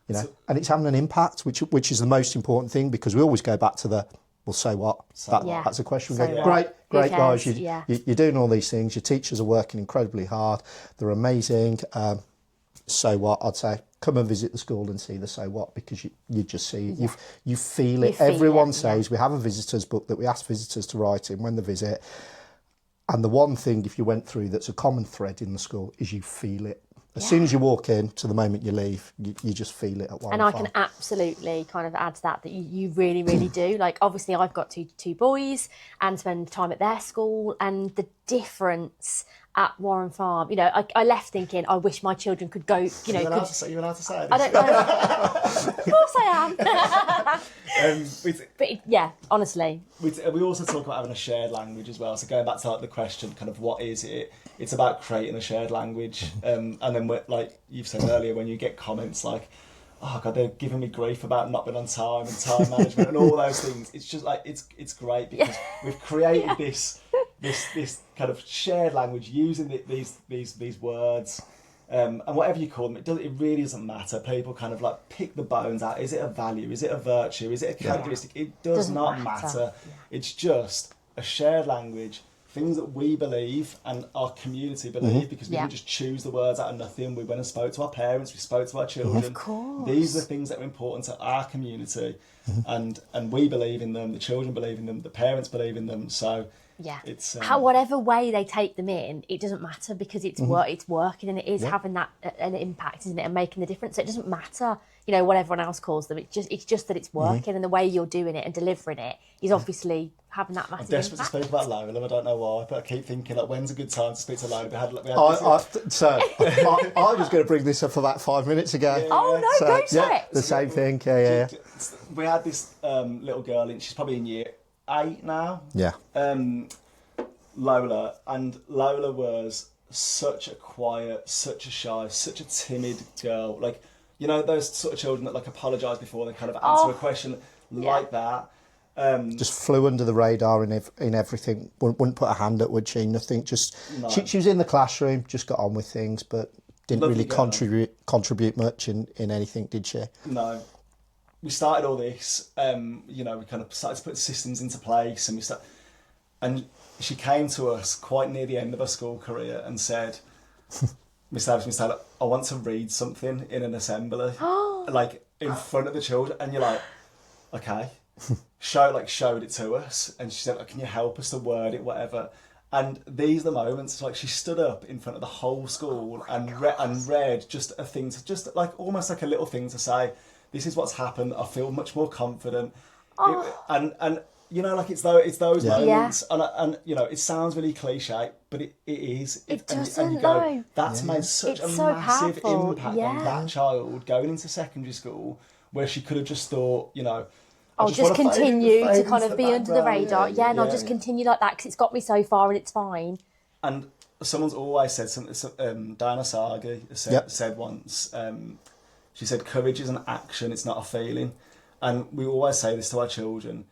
You know, and it's having an impact, which is the most important thing, because we always go back to the, well, so what? That's a question. We go, great guys, you're doing all these things. Your teachers are working incredibly hard. They're amazing. So what? I'd say come and visit the school and see the so what, because you just see it. You feel it. Everyone says we have a visitors book that we ask visitors to write in when they visit. And the one thing, if you went through, that's a common thread in the school is you feel it. As soon as you walk in to the moment you leave, you just feel it at Warren Farm. And I can absolutely kind of add to that you really, really do. Like, obviously, I've got two boys and spend time at their school, and the difference at Warren Farm, you know, I left thinking, I wish my children could go, you know. You're allowed to say it. I don't know. Of course I am. But honestly. We also talk about having a shared language as well. So going back to like the question, kind of what is it? It's about creating a shared language. And then, like you've said earlier, when you get comments like, oh God, they're giving me grief about not being on time and time management and all those things. It's just like, it's great because we've created this kind of shared language using these words. And whatever you call them, it really doesn't matter. People kind of like pick the bones out. Is it a value? Is it a virtue? Is it a characteristic? It does not matter. Yeah. It's just a shared language, things that we believe and our community believe, because we didn't just choose the words out of nothing. We went and spoke to our parents, we spoke to our children. Of course. These are the things that are important to our community, and we believe in them, the children believe in them, the parents believe in them. So it's whatever way they take them in, it doesn't matter, because it's working, and it is having that an impact, isn't it, and making the difference. So it doesn't matter, you know, what everyone else calls them. It's just that it's working, and the way you're doing it and delivering it is obviously having that massive impact. I'm desperate impact. to speak about Lola. I don't know why, but I keep thinking, like, when's a good time to speak to Lola? I was going to bring this up about 5 minutes ago. Go for it. The same thing. Yeah. We had this little girl in. She's probably in year 8 now. Yeah. Lola was such a quiet, such a shy, such a timid girl. Like, you know, those sort of children that like apologise before they kind of answer a question like that. Just flew under the radar in everything. Wouldn't put a hand up, would she? Nothing. Just she was in the classroom, just got on with things, but didn't really contribute much in anything, did she? No. We started all this. You know, we kind of started to put systems into place, and she came to us quite near the end of her school career and said, Miss Taylor, I want to read something in an assembly, like in front of the children. And you're like, okay, showed it to us. And she said, can you help us to word it, whatever. And these are the moments, like she stood up in front of the whole school and read just a thing, just like almost like a little thing to say, this is what's happened. I feel much more confident. And you know, like it's those moments, and you know, it sounds really cliche, but it is. It doesn't. And you go, that's made such a massive impact on that child going into secondary school, where she could have just thought, you know, I'll just continue to kind of be under the radar, and I'll just continue like that because it's got me so far and it's fine. And someone's always said something. Diana Sagi said once. She said, "Courage is an action; it's not a feeling." And we always say this to our children.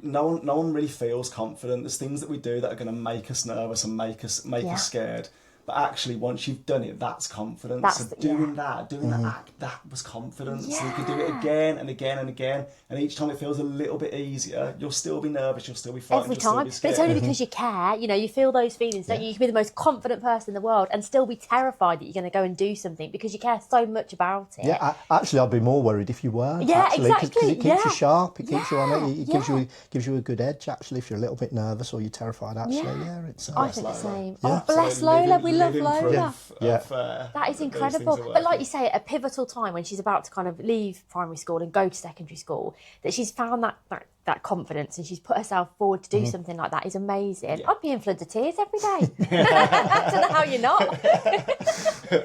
No one really feels confident. There's things that we do that are going to make us nervous and make us scared. But actually, once you've done it, that's confidence. So doing that act, that was confidence. So you can do it again and again and again. And each time it feels a little bit easier, you'll still be nervous, you'll still be frightened. Every time. But it's only because you care. You know, you feel those feelings, don't you? You can be the most confident person in the world and still be terrified that you're going to go and do something because you care so much about it. Yeah, actually, I'd be more worried if you weren't. Yeah, actually, exactly. Because it keeps you sharp, it keeps you on it, it gives you a good edge, actually, if you're a little bit nervous or you're terrified, actually. It's... I think the same. Oh, bless Lola. We love Lola. That is incredible. But like you say, at a pivotal time when she's about to kind of leave primary school and go to secondary school, that she's found that confidence and she's put herself forward to do something like that is amazing. I'd be in floods of tears every day. I don't know how you're not.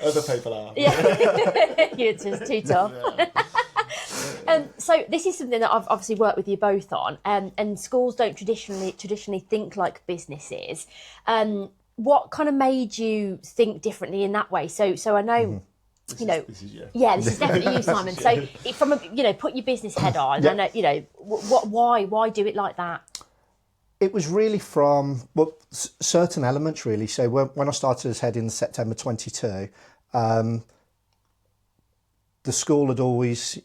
Other people are. Yeah, you're just too tough. So this is something that I've obviously worked with you both on, and schools don't traditionally think like businesses. What kind of made you think differently in that way? So I know. This is definitely you, Simon. So from a, put your business head on, and why do it like that? It was really from certain elements, really. So when I started as head in September 22, the school had always,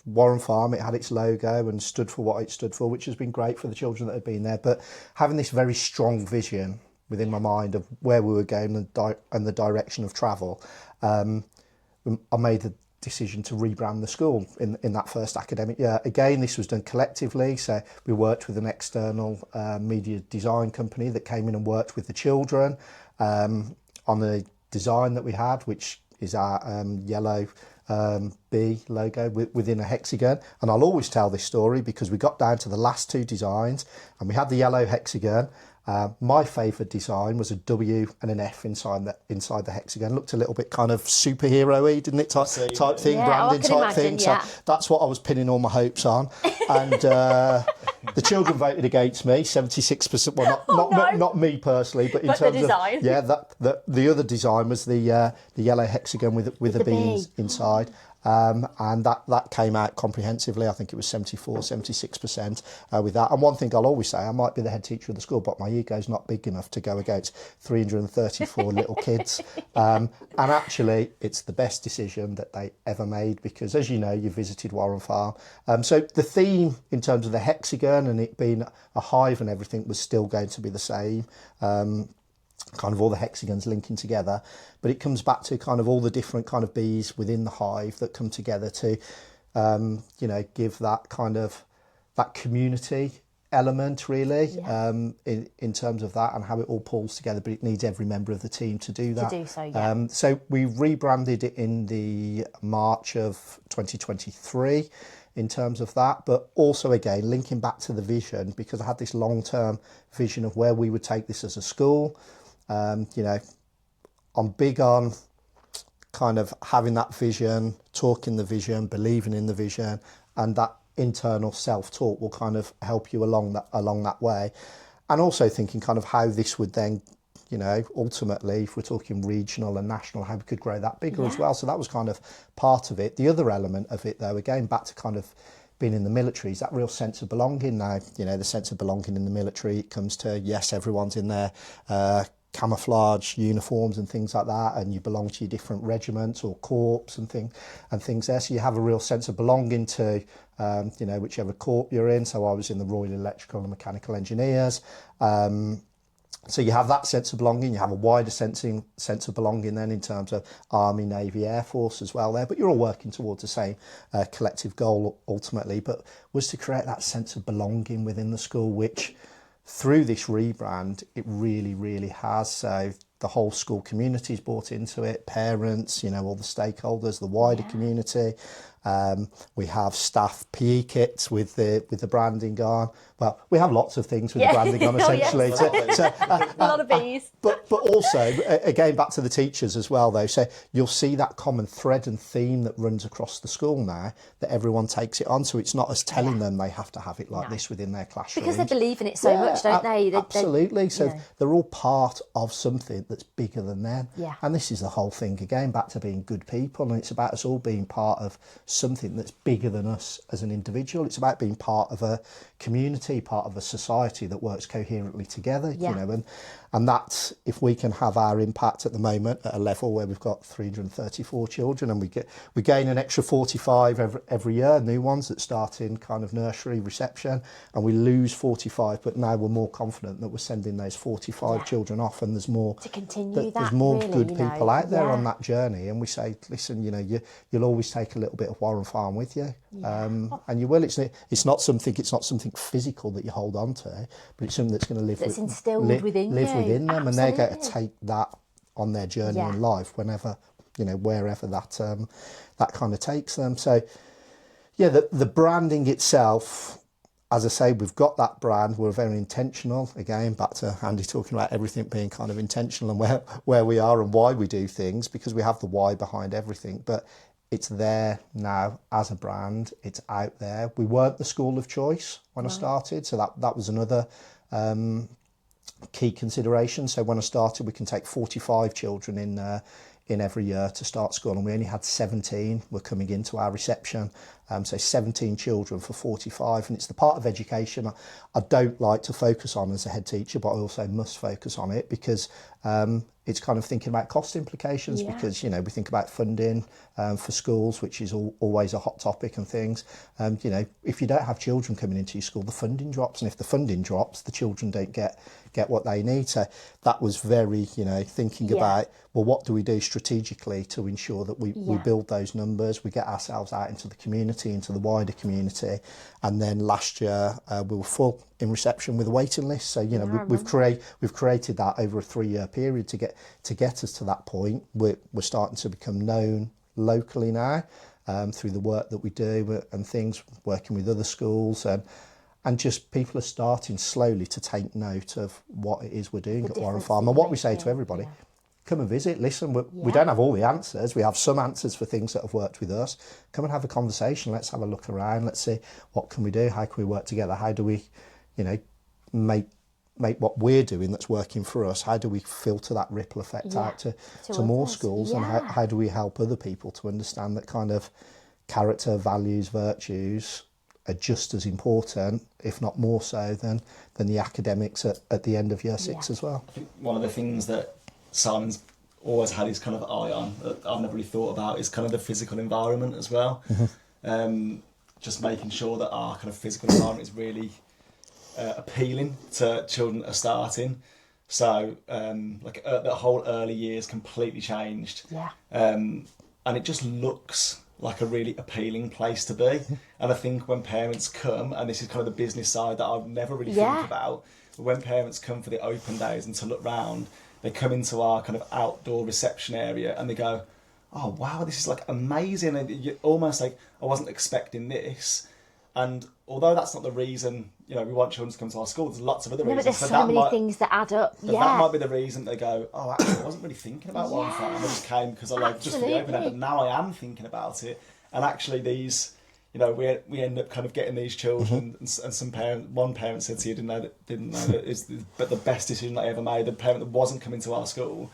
Warren Farm, it had its logo and stood for what it stood for, which has been great for the children that had been there. But having this very strong vision within my mind of where we were going and the direction of travel, I made the decision to rebrand the school in that first academic year. Again, this was done collectively, so we worked with an external media design company that came in and worked with the children on the design that we had, which is our yellow B logo within a hexagon. And I'll always tell this story because we got down to the last two designs and we had the yellow hexagon. My favourite design was a W and an F inside the hexagon. Looked a little bit kind of superhero-y, didn't it? Type thing, branding type thing. So that's what I was pinning all my hopes on. And the children voted against me, 76%. Well, not me personally, but in terms the design. of the other design was the yellow hexagon with the beans inside. And that came out comprehensively. I think it was 76% with that. And one thing I'll always say, I might be the head teacher of the school, but my ego's not big enough to go against 334 little kids. And actually, it's the best decision that they ever made because, as you know, you visited Warren Farm. So the theme in terms of the hexagon and it being a hive and everything was still going to be the same. Kind of all the hexagons linking together, but it comes back to kind of all the different kind of bees within the hive that come together to, give that kind of that community element really in terms of that and how it all pulls together. But it needs every member of the team to do that. So we rebranded it in the March of 2023 in terms of that, but also again linking back to the vision because I had this long-term vision of where we would take this as a school. I'm big on kind of having that vision, talking the vision, believing in the vision, and that internal self-talk will kind of help you along that way. And also thinking kind of how this would then, ultimately, if we're talking regional and national, how we could grow that bigger as well. So that was kind of part of it. The other element of it, though, again, back to kind of being in the military, is that real sense of belonging now. The sense of belonging in the military, it comes to, yes, everyone's in there, camouflage uniforms and things like that, and you belong to your different regiments or corps and things there. So you have a real sense of belonging to, whichever corps you're in. So I was in the Royal Electrical and Mechanical Engineers. So you have that sense of belonging. You have a wider sense of belonging then in terms of Army, Navy, Air Force as well there. But you're all working towards the same collective goal ultimately. But was to create that sense of belonging within the school, which through this rebrand, it really, really has. So the whole school community's bought into it, parents, all the stakeholders, the wider community. We have staff PE kits with the branding on. Well, we have lots of things with the branding on, essentially. A lot of bees. But also, again, back to the teachers as well, though. So you'll see that common thread and theme that runs across the school now, that everyone takes it on. So it's not us telling them they have to have it like this within their classroom. Because they believe in it so much, don't they? Absolutely. So they're all part of something that's bigger than them. Yeah. And this is the whole thing, again, back to being good people. And it's about us all being part of something that's bigger than us as an individual. It's about being part of a community, part of a society that works coherently together, Yeah. you know, and that's, if we can have our impact at the moment at a level where we've got 334 children and we gain an extra 45 every year, new ones that start in kind of nursery reception, and we lose 45, but now we're more confident that we're sending those 45 children off, and there's more to continue there's that, more really, good you know. people out there Yeah. on that journey, and we say, listen, you know, you'll always take a little bit of Warren Farm with you, and you will. It's not something physical that you hold on to, but it's something that's going to live That's instilled within live you. within them, and they're going to Absolutely. take that on their journey Yeah. in life, whenever, you know, wherever that kind of takes them. So yeah, the branding itself, as I say, we've got that brand. We're very intentional. Again, back to Andy talking about everything being kind of intentional and where we are and why we do things, because we have the why behind everything. But it's there now as a brand. It's out there. We weren't the school of choice when I started, so that was another key consideration. So when I started, we can take 45 children in every year to start school, and we only had 17 were coming into our reception. So 17 children for 45, and it's the part of education I don't like to focus on as a head teacher, but I also must focus on it, because it's kind of thinking about cost implications, because, you know, we think about funding for schools, which is always a hot topic and things. You know, if you don't have children coming into your school, the funding drops, and if the funding drops, the children don't get what they need. So that was very, you know, thinking about, well, what do we do strategically to ensure that we build those numbers, we get ourselves out into the community, into the wider community. And then last year we were full in reception with a waiting list. So, you know, we've created that over a 3-year period to get us to that point. We're starting to become known locally now through the work that we do and things, working with other schools, and just people are starting slowly to take note of what it is we're doing at Warren Farm. And what we say to everybody, come and visit, listen, we don't have all the answers. We have some answers for things that have worked with us. Come and have a conversation. Let's have a look around. Let's see, what can we do? How can we work together? How do we, you know, make what we're doing that's working for us? How do we filter that ripple effect out to more others? schools? And how do we help other people to understand that kind of character, values, virtues are just as important, if not more so, than the academics at the end of year 6 as well. I think one of the things that Simon's always had his kind of eye on, that I've never really thought about, is kind of the physical environment as well. Just making sure that our kind of physical environment is really appealing to children that are starting. So the whole early years completely changed. And it just looks like a really appealing place to be. And I think when parents come, and this is kind of the business side that I've never really think about, but when parents come for the open days and to look round, they come into our kind of outdoor reception area and they go, oh wow, this is like amazing. And you're almost like, I wasn't expecting this. And although that's not the reason, you know, we want children to come to our school, there's lots of other reasons. But there's so many things that add up. That might be the reason they go, oh, actually, I wasn't really thinking about Warren Farm. I just came because I like just for the open air, but now I am thinking about it. And actually, these, you know, we end up kind of getting these children, and some one parent said to you, didn't know that it's the best decision I ever made. The parent that wasn't coming to our school.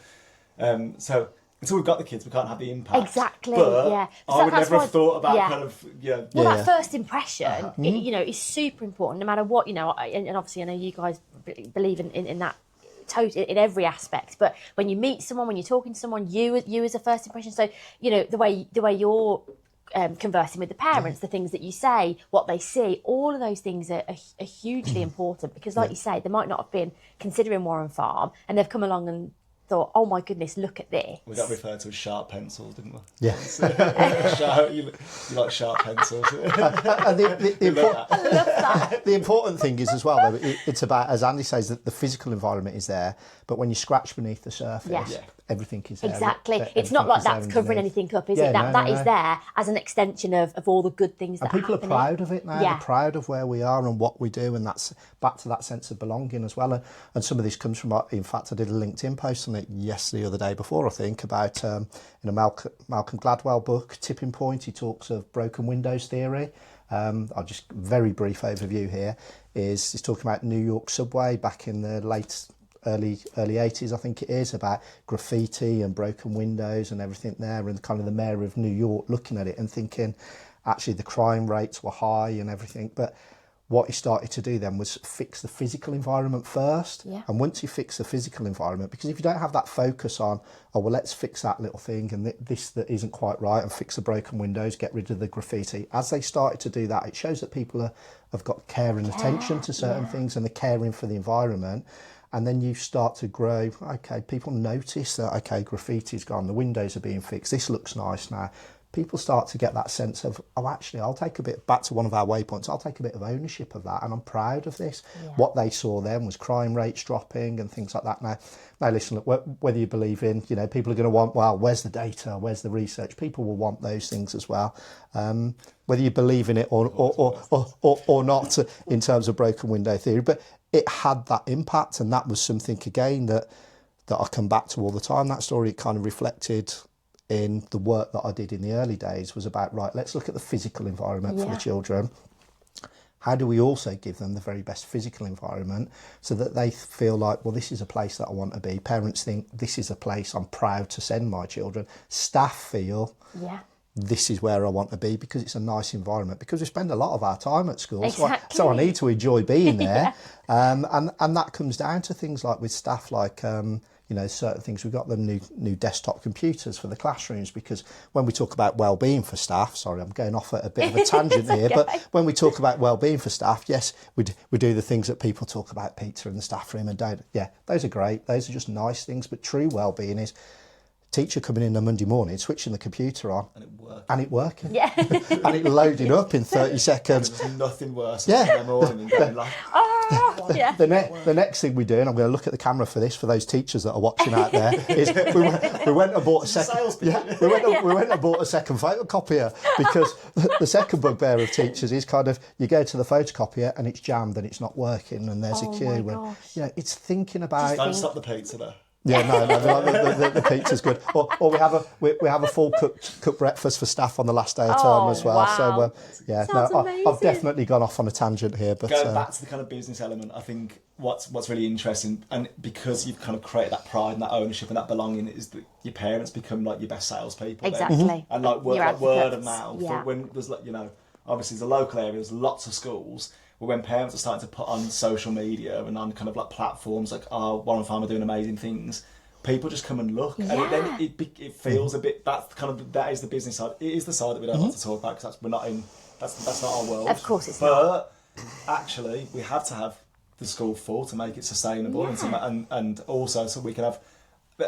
So until we've got the kids, we can't have the impact. Exactly. But I would never have thought about kind of that first impression, you know, is super important. No matter what, you know, and obviously I know you guys believe in that in every aspect. But when you meet someone, when you're talking to someone, you as a first impression. So you know the way you're conversing with the parents, the things that you say, what they see, all of those things are hugely important, because like you say, they might not have been considering Warren Farm and they've come along and thought, oh my goodness, look at this. We got referred to as sharp pencils, didn't we? Yeah. You like sharp pencils. The important thing is as well, though, it's about, as Andy says, that the physical environment is there, but when you scratch beneath the surface, everything is there. Exactly. It's not like that's covering anything up, is it? That is there as an extension of all the good things that and people are proud of it now. They're proud of where we are and what we do, and that's back to that sense of belonging as well. And some of this comes from, in fact, I did a LinkedIn post on it yesterday or the day before, I think, about in a Malcolm Gladwell book, Tipping Point. He talks of broken windows theory. I'll just very brief overview here. He's talking about New York subway back in the early 80s, I think it is, about graffiti and broken windows and everything there, and kind of the mayor of New York looking at it and thinking, actually the crime rates were high and everything. But what he started to do then was fix the physical environment first. Yeah. And once you fix the physical environment, because if you don't have that focus on, oh, well, let's fix that little thing and this that isn't quite right, and fix the broken windows, get rid of the graffiti. As they started to do that, it shows that people have got care and attention to certain things, and they're caring for the environment. And then you start to grow, okay, people notice that, okay, graffiti's gone, the windows are being fixed, this looks nice now. People start to get that sense of, oh, actually, I'll take a bit, back to one of our waypoints, I'll take a bit of ownership of that, and I'm proud of this. Yeah. What they saw then was crime rates dropping and things like that. Now listen, look, whether you believe in, you know, people are going to want, well, where's the data, where's the research? People will want those things as well. Whether you believe in it or not in terms of broken window theory, but it had that impact, and that was something, again, that I come back to all the time. That story kind of reflected in the work that I did in the early days, was about, right, let's look at the physical environment for the children. How do we also give them the very best physical environment so that they feel like, well, this is a place that I want to be. Parents think this is a place I'm proud to send my children. Staff feel this is where I want to be because it's a nice environment, because we spend a lot of our time at school. Exactly. So I need to enjoy being there. And that comes down to things like with staff, like, you know, certain things. We've got them new desktop computers for the classrooms, because when we talk about well-being for staff, sorry, I'm going off at a bit of a tangent here, but when we talk about well-being for staff, yes, we do the things that people talk about, pizza in the staff room and don't. Yeah, those are great. Those are just nice things. But true well-being is teacher coming in on Monday morning, switching the computer on, and it working. Yeah. And it loading up in 30 seconds. There's nothing worse than Monday morning and going like, The next thing we do, and I'm going to look at the camera for this, for those teachers that are watching out there, is we went and bought a second. We went and bought a second photocopier, because the second bugbear of teachers is kind of, you go to the photocopier and it's jammed and it's not working and there's a queue. And, you know, it's thinking about. Don't stop the pizza there. Yeah, no, the pizza's good. Or we have a full cooked breakfast for staff on the last day of term as well. Wow. So I've definitely gone off on a tangent here. But going back to the kind of business element, I think what's really interesting, and because you've kind of created that pride and that ownership and that belonging, is that your parents become like your best salespeople. Exactly. And like word of mouth. Yeah. When there's, like, you know, obviously there's a local area, there's lots of schools. But when parents are starting to put on social media and on kind of like platforms like, oh, Warren Farm are doing amazing things, people just come and look. And then it feels a bit, that is the business side. It is the side that we don't like to talk about, because that's not our world. Of course it's not. But actually, we have to have the school full to make it sustainable, and also so we can have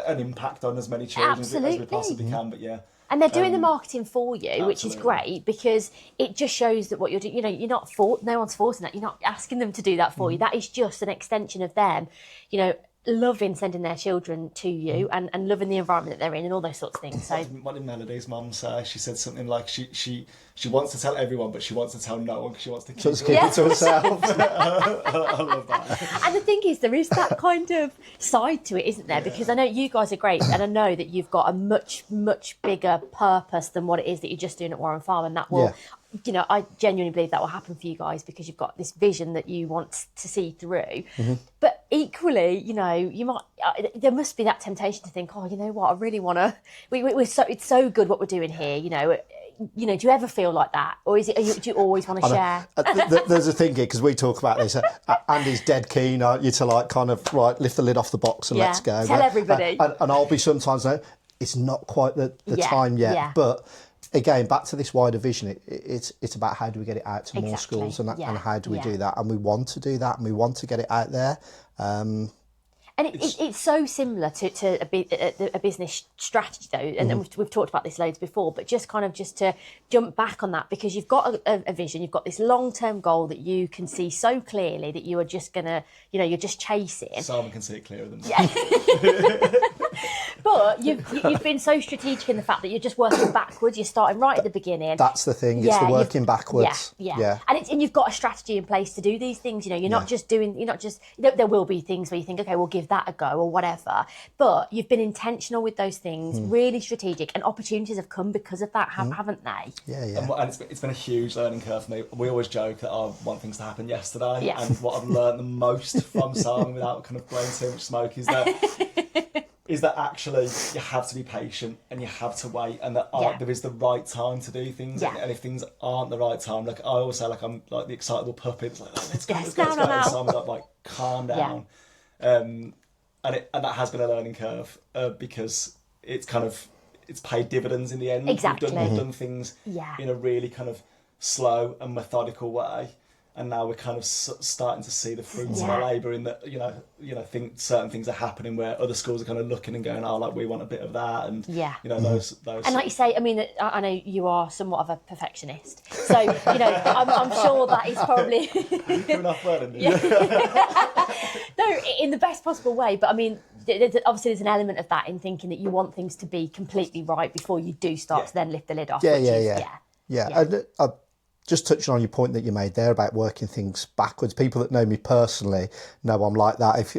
an impact on as many children as we possibly can. But and they're doing the marketing for you, which is great, because it just shows that what you're doing, you know, you're not no one's forcing that. You're not asking them to do that for you. That is just an extension of them, you know, loving sending their children to you and loving the environment that they're in and all those sorts of things. So what did Melody's mum say? She said something like she wants to tell everyone, but she wants to tell no one because she wants to keep it to herself. I love that. And the thing is, there is that kind of side to it, isn't there? Because I know you guys are great, and I know that you've got a much, much bigger purpose than what it is that you're just doing at Warren Farm, and that will, you know, I genuinely believe that will happen for you guys, because you've got this vision that you want to see through. But equally, you know, you might there must be that temptation to think, oh, you know what, I really want to. It's so good what we're doing here, you know. You know, do you ever feel like that, or is it? Do you always want to share? There's a thing here, because we talk about this. Andy's dead keen, aren't you, to like kind of lift the lid off the box and let's go. Tell everybody. And I'll be sometimes, no, it's not quite the time yet. Yeah. But again, back to this wider vision, it's about how do we get it out to more schools, and how do we do that? And we want to do that, and we want to get it out there. And it's so similar to a business strategy, though, and we've talked about this loads before, but just to jump back on that, because you've got a vision, you've got this long-term goal that you can see so clearly that you are just going to, you know, you're just chasing. Someone can see it clearer than me. Yeah. But you've been so strategic in the fact that you're just working backwards. You're starting right at the beginning. That's the thing. It's the working backwards. Yeah. And you've got a strategy in place to do these things. You know, you're not just. There will be things where you think, okay, we'll give that a go or whatever. But you've been intentional with those things, really strategic, and opportunities have come because of that, haven't they? Yeah, yeah. And it's been a huge learning curve for me. We always joke that I want things to happen yesterday. Yeah. And what I've learned the most from Simon, without kind of blowing too much smoke, is that actually you have to be patient and you have to wait, and that there is the right time to do things. Yeah. And if things aren't the right time, like I always say, like I'm like the excitable puppy. It's like, let's go. No. And Simon's like, calm down. And that has been a learning curve because it's paid dividends in the end. Exactly. We've done things Yeah. in a really kind of slow and methodical way, and now we're kind of starting to see the fruits of our labour in that, think certain things are happening where other schools are kind of looking and going, oh, like we want a bit of that, and those. And like you say, I mean, I know you are somewhat of a perfectionist, so I'm sure that is probably Coming off well, no, in the best possible way. But I mean, obviously there's an element of that in thinking that you want things to be completely right before you do start to then lift the lid off. Yeah. And just touching on your point that you made there about working things backwards, people that know me personally know I'm like that. If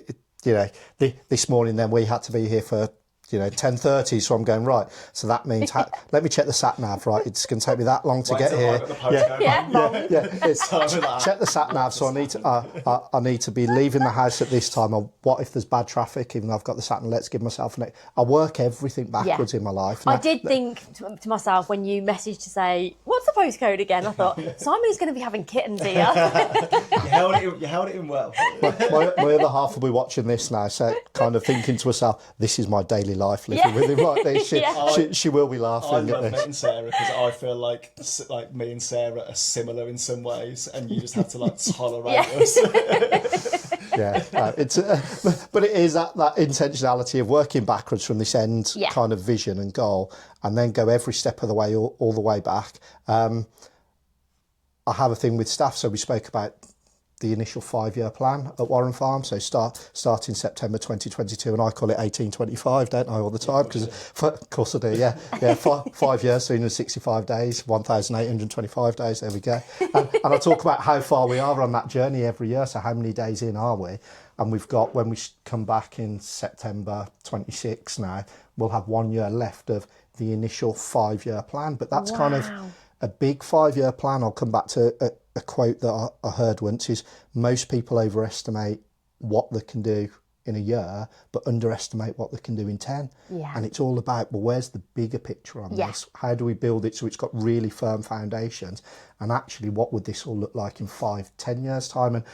this morning then we had to be here for 10:30, so I'm going, right, so that means let me check the sat nav, right, it's going to take me that long to get here. Check the sat nav, so I need to be leaving the house at this time, or what if there's bad traffic, even though I've got the sat nav, let's give myself I work everything backwards in my life. I did think to myself when you messaged to say, what's the postcode again, I thought, Simon is going to be having kittens here. You held it in well. My other half will be watching this now, so kind of thinking to herself, this is my daily life living with him like this. She will be laughing. I love meeting Sarah because I feel like me and Sarah are similar in some ways, and you just have to tolerate us. But it is that intentionality of working backwards from this end kind of vision and goal, and then go every step of the way, all the way back. I have a thing with staff, so we spoke about the initial 5-year plan at Warren Farm. So start in September 2022, and I call it 1825, don't I, all the time? Because of course I do. Yeah. 5 years, 365 days, 1,825 days. There we go. And I talk about how far we are on that journey every year. So how many days in are we? And we've got, when we come back in September 26 now, we'll have 1 year left of the initial 5-year plan. But that's kind of a big 5-year plan. I'll come back to a quote that I heard once is, most people overestimate what they can do in a year, but underestimate what they can do in 10. Yeah. And it's all about, well, where's the bigger picture on this? How do we build it so it's got really firm foundations? And actually, what would this all look like in 5-10 years' time? And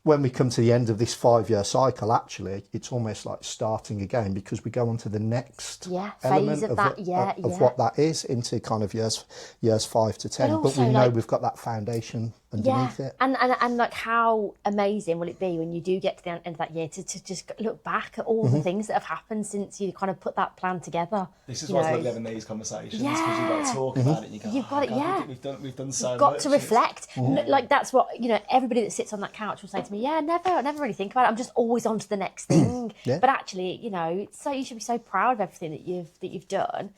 when we come to the end of this 5-year cycle, actually, it's almost like starting again, because we go on to the next phase of that. Of what that is, into kind of years 5 to 10. But we know we've got that foundation underneath it. And like, how amazing will it be when you do get to the end of that year to just look back at all the things that have happened since you kind of put that plan together. This is why I love having these conversations, because you've got to talk about it and you go, you've got it, we've done so much. You've got to reflect. Like, that's what, everybody that sits on that couch will say to me, I never really think about it. I'm just always on to the next thing. But actually, it's so, you should be so proud of everything that you've done.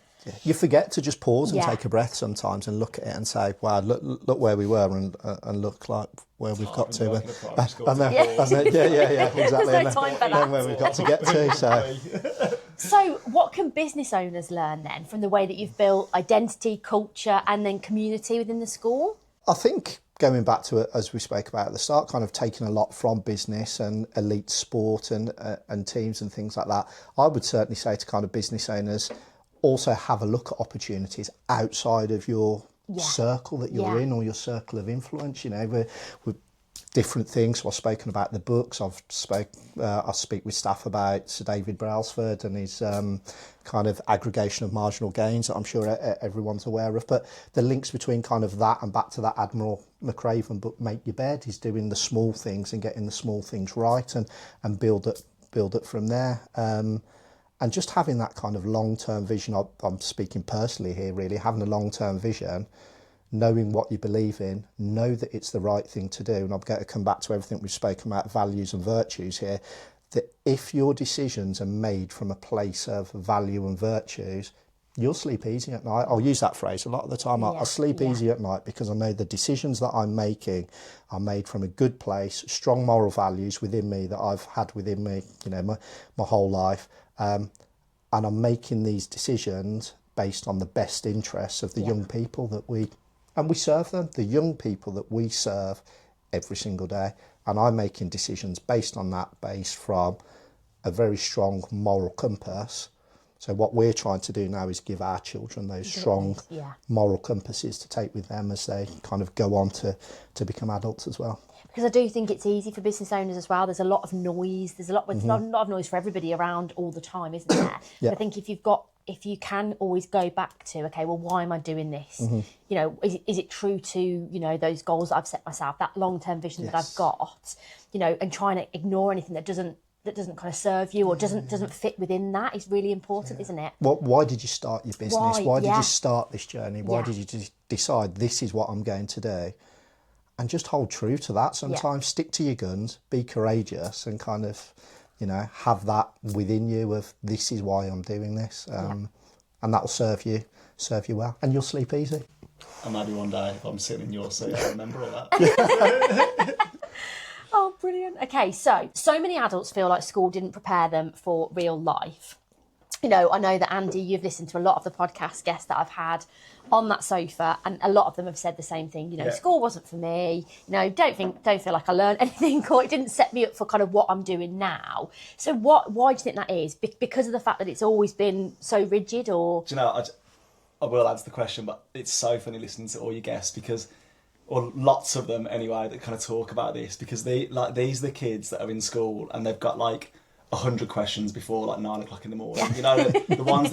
You forget to just pause and take a breath sometimes and look at it and say, wow, look where we were, and look like where we've got to. Exactly. There's no time for that. And where we've got to get to. So what can business owners learn then from the way that you've built identity, culture, and then community within the school? I think, going back to it, as we spoke about at the start, kind of taking a lot from business and elite sport and teams and things like that, I would certainly say to kind of business owners, also have a look at opportunities outside of your circle that you're in, or your circle of influence. With different things. So I've spoken about the books. I speak with staff about Sir David Brailsford and his kind of aggregation of marginal gains that I'm sure everyone's aware of. But the links between kind of that and back to that Admiral McRaven book, Make Your Bed, is doing the small things and getting the small things right and build it from there. And just having that kind of long-term vision. I'm speaking personally here, really, having a long-term vision, knowing what you believe in, know that it's the right thing to do. And I'm going to come back to everything we've spoken about, values and virtues here, that if your decisions are made from a place of value and virtues, you'll sleep easy at night. I'll use that phrase a lot of the time. I sleep easy at night because I know the decisions that I'm making are made from a good place, strong moral values within me that I've had within me, my whole life. And I'm making these decisions based on the best interests of the young people that we serve them, the young people that we serve every single day. And I'm making decisions based on that, based from a very strong moral compass. So what we're trying to do now is give our children those strong moral compasses to take with them as they kind of go on to become adults as well. Because I do think it's easy for business owners as well. There's a lot of noise. There's not a lot of noise for everybody around all the time, isn't there? But I think if you can always go back to, okay, well, why am I doing this? Is it true to, those goals that I've set myself, that long-term vision that I've got, and trying to ignore anything that doesn't kind of serve you or doesn't fit within that is really important, isn't it? Well, why did you start your business? Why did you start this journey? Why did you decide this is what I'm going to do? And just hold true to that. Sometimes stick to your guns, be courageous, and kind of, have that within you of this is why I'm doing this, and that will serve you well, and you'll sleep easy. And maybe one day if I'm sitting in your seat, I'll remember all that. Oh, brilliant. Okay, so many adults feel like school didn't prepare them for real life. I know that, Andy, you've listened to a lot of the podcast guests that I've had on that sofa, and a lot of them have said the same thing. School wasn't for me. Don't feel like I learned anything, or it didn't set me up for kind of what I'm doing now. So why do you think that is? Because of the fact that it's always been so rigid, or? Do you know, I will answer the question, but it's so funny listening to all your guests or lots of them anyway, that kind of talk about this, because these are the kids that are in school and they've got 100 questions before 9 o'clock in the morning. The ones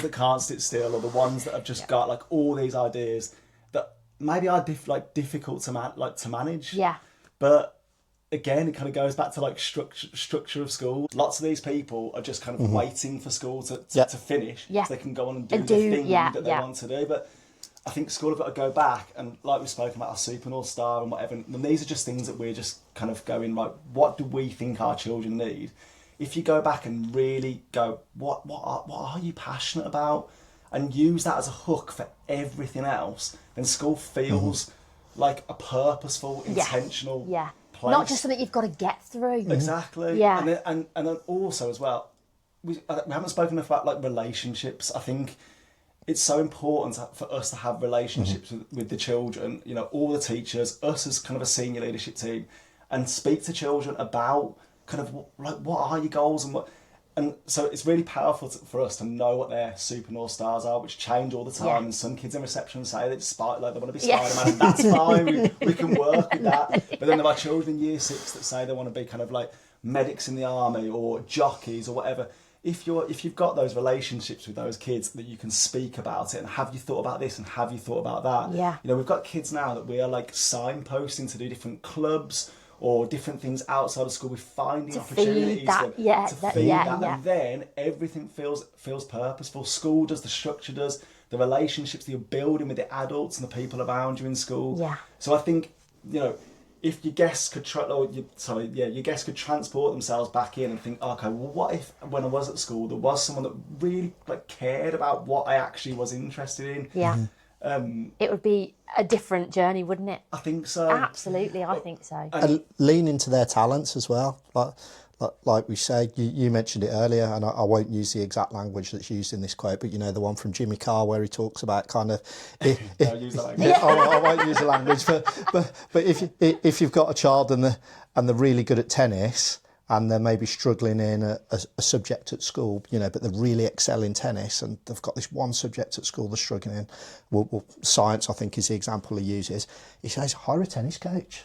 that can't sit still, or the ones that have just got all these ideas that maybe are difficult to manage. Yeah. But again, it kind of goes back to structure of school. Lots of these people are just kind of waiting for school to finish, so they can go on and do the thing that they want to do. But I think school have got to go back, and like we've spoken about our Super North Star and whatever, and these are just things that we're just kind of going, what do we think our children need? If you go back and really go, what are you passionate about, and use that as a hook for everything else, then school feels like a purposeful, intentional place. Not just something you've got to get through. Exactly. Yeah. And then also as well, we haven't spoken enough about relationships. I think it's so important for us to have relationships with the children, all the teachers, us as kind of a senior leadership team, and speak to children about kind of what are your goals and so it's really powerful for us to know what their Super North Stars are, which change all the time. And some kids in reception say they want to be Spider-Man, and that's fine. We can work with that. But then there are children in year 6 that say they want to be kind of medics in the army or jockeys or whatever. If you've got those relationships with those kids that you can speak about it, and have you thought about this and have you thought about that? Yeah. We've got kids now that we are signposting to do different clubs or different things outside of school. We're finding opportunities to feed that. And then everything feels purposeful. School does, the structure does, the relationships that you're building with the adults and the people around you in school. Yeah. So I think, if your guests could your guests could transport themselves back in and think, okay, well, what if when I was at school there was someone that really cared about what I actually was interested in? Yeah. It would be a different journey, wouldn't it? I think so. Absolutely, I think so. And lean into their talents as well. Like we said, you mentioned it earlier, and I won't use the exact language that's used in this quote, but the one from Jimmy Carr where he talks about kind of... I'll use that language. I won't use the language, but if you've got a child and they're really good at tennis, and they're maybe struggling in a subject at school, but they really excel in tennis, and they've got this one subject at school they're struggling in. Well, science, I think, is the example he uses. He says, hire a tennis coach,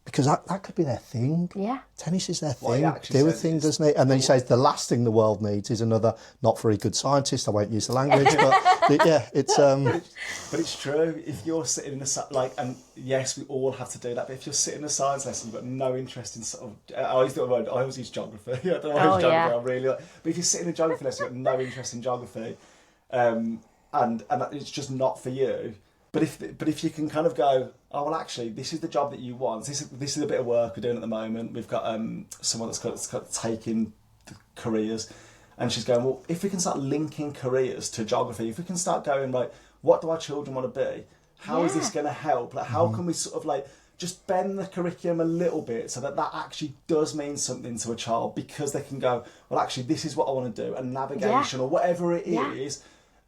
because that could be their thing. Yeah. Tennis is their thing. Do a thing, doesn't it? And then he says the last thing the world needs is another not very good scientist. I won't use the language, but it's... But it's true. If you're sitting in and yes, we all have to do that, but if you're sitting in a science lesson, you've got no interest in I always use geography. I don't use geography. I really but if you're sitting in a geography lesson, you've got no interest in geography, and it's just not for you. But if you can kind of go, oh well, actually, this is the job that you want. This is a bit of work we're doing at the moment. We've got someone that's got taking the careers, And she's going, well, if we can start linking careers to geography, if we can start going, right, what do our children want to be? How is this going to help? Like, how can we sort of like just bend the curriculum a little bit so that actually does mean something to a child, because they can go, well, actually, this is what I want to do, and navigation or whatever it is,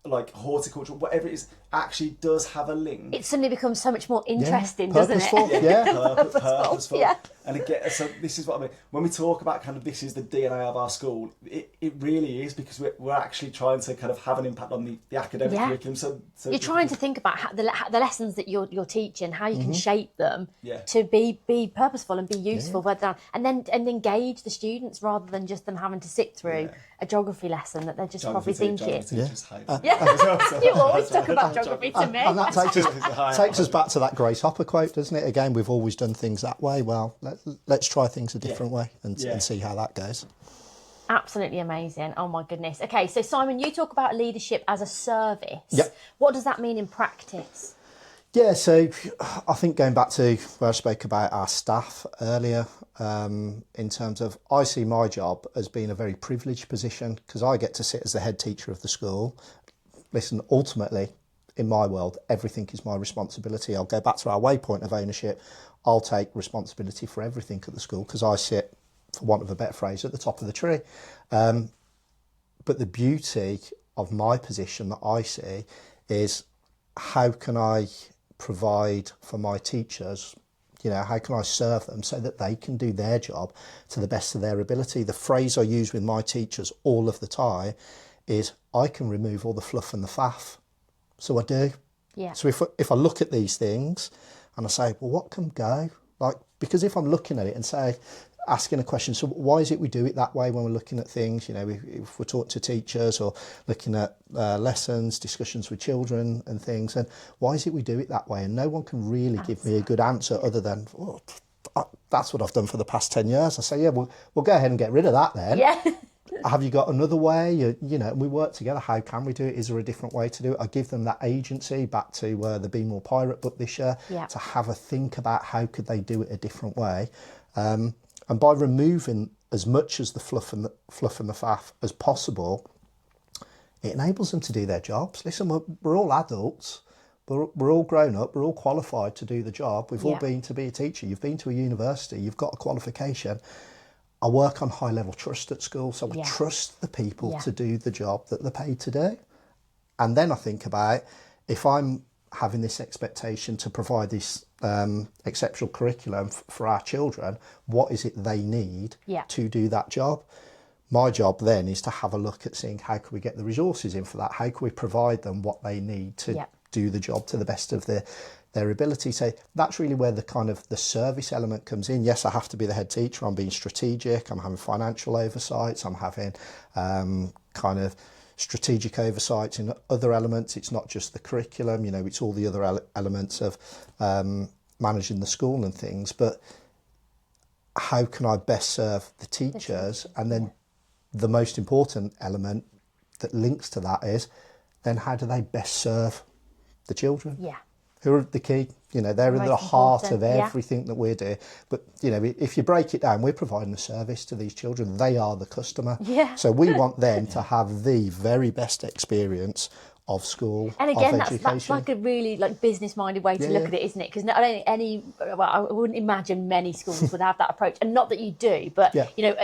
like horticulture, whatever it is, actually does have a link. It suddenly becomes so much more interesting, doesn't it? Purposeful. Yeah. And again, so this is what I mean. When we talk about kind of this is the DNA of our school, it really is, because we're actually trying to kind of have an impact on the academic curriculum. So you're trying to think about how the lessons that you're teaching, how you can shape them to be purposeful and be useful, and then engage the students rather than just them having to sit through a geography lesson that they're just probably thinking. You always talk about geography to me. And that takes us back to that Grace Hopper quote, doesn't it? Again, we've always done things that way. Well, let's try things a different way and see how that goes. Absolutely amazing. Oh my goodness. Okay, so Simon, you talk about leadership as a service. Yep. What does that mean in practice? Yeah, so I think going back to where I spoke about our staff earlier, in terms of, I see my job as being a very privileged position, because I get to sit as the head teacher of the school. Listen, ultimately, in my world, everything is my responsibility. I'll go back to our waypoint of ownership. I'll take responsibility for everything at the school, because I sit, for want of a better phrase, at the top of the tree. But the beauty of my position that I see is, how can I provide for my teachers? You know, how can I serve them so that they can do their job to the best of their ability? The phrase I use with my teachers all of the time is, I can remove all the fluff and the faff. So I do. Yeah. So if I look at these things and I say, well, what can go? Like, because if I'm looking at it and say, asking a question, so why is it we do it that way when we're looking at things? You know, if we're talking to teachers or looking at lessons, discussions with children and things, and why is it we do it that way? And no one can really give me a good answer other than, oh, that's what I've done for the past 10 years. I say, yeah, we'll go ahead and get rid of that then. Yeah. Have you got another way? You know, we work together. How can we do it? Is there a different way to do it? I give them that agency, back to the Be More Pirate book this year, to have a think about how could they do it a different way. And by removing as much as the fluff and the faff as possible, it enables them to do their jobs. Listen, we're all adults. We're all grown up. We're all qualified to do the job. We've all been to be a teacher. You've been to a university. You've got a qualification. I work on high level trust at school, so I trust the people to do the job that they're paid to do. And then I think about, if I'm having this expectation to provide this exceptional curriculum for our children, what is it they need to do that job? My job then is to have a look at seeing, how can we get the resources in for that? How can we provide them what they need to do the job to the best of their ability? So that's really where the kind of the service element comes in. Yes, I have to be the head teacher. I'm being strategic. I'm having financial oversights. I'm having kind of strategic oversights in other elements. It's not just the curriculum, you know, it's all the other elements of managing the school and things. But how can I best serve the teachers? And then the most important element that links to that is, then how do they best serve the children? Yeah. Who are the key? You know, they're in the heart of everything that we're doing. But, you know, if you break it down, we're providing a service to these children. They are the customer. Yeah. So we want them to have the very best experience of school, and again, of that's like a really business-minded way to look at it, isn't it? Because I don't think I wouldn't imagine many schools would have that approach, and not that you do, but you know,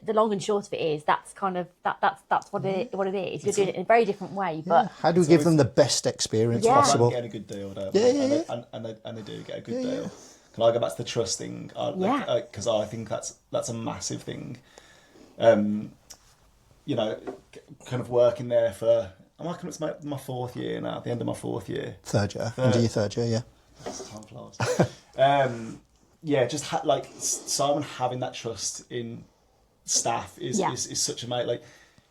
the long and short of it is, that's kind of that's what it is. You're doing it in a very different way, but how do we give them the best experience possible? Get a good deal, don't they? And they do get a good deal. Can I go back to the trust thing? Because I think that's a massive thing. You know, kind of working there for, I'm coming up to my fourth year now, at the end of my fourth year. Third year, into your third year, Time flies. Just like Simon having that trust in staff is such a mate. Like,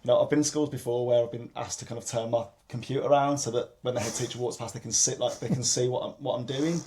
you know, I've been in schools before where I've been asked to kind of turn my computer around so that when the head teacher walks past, they can see what I'm doing.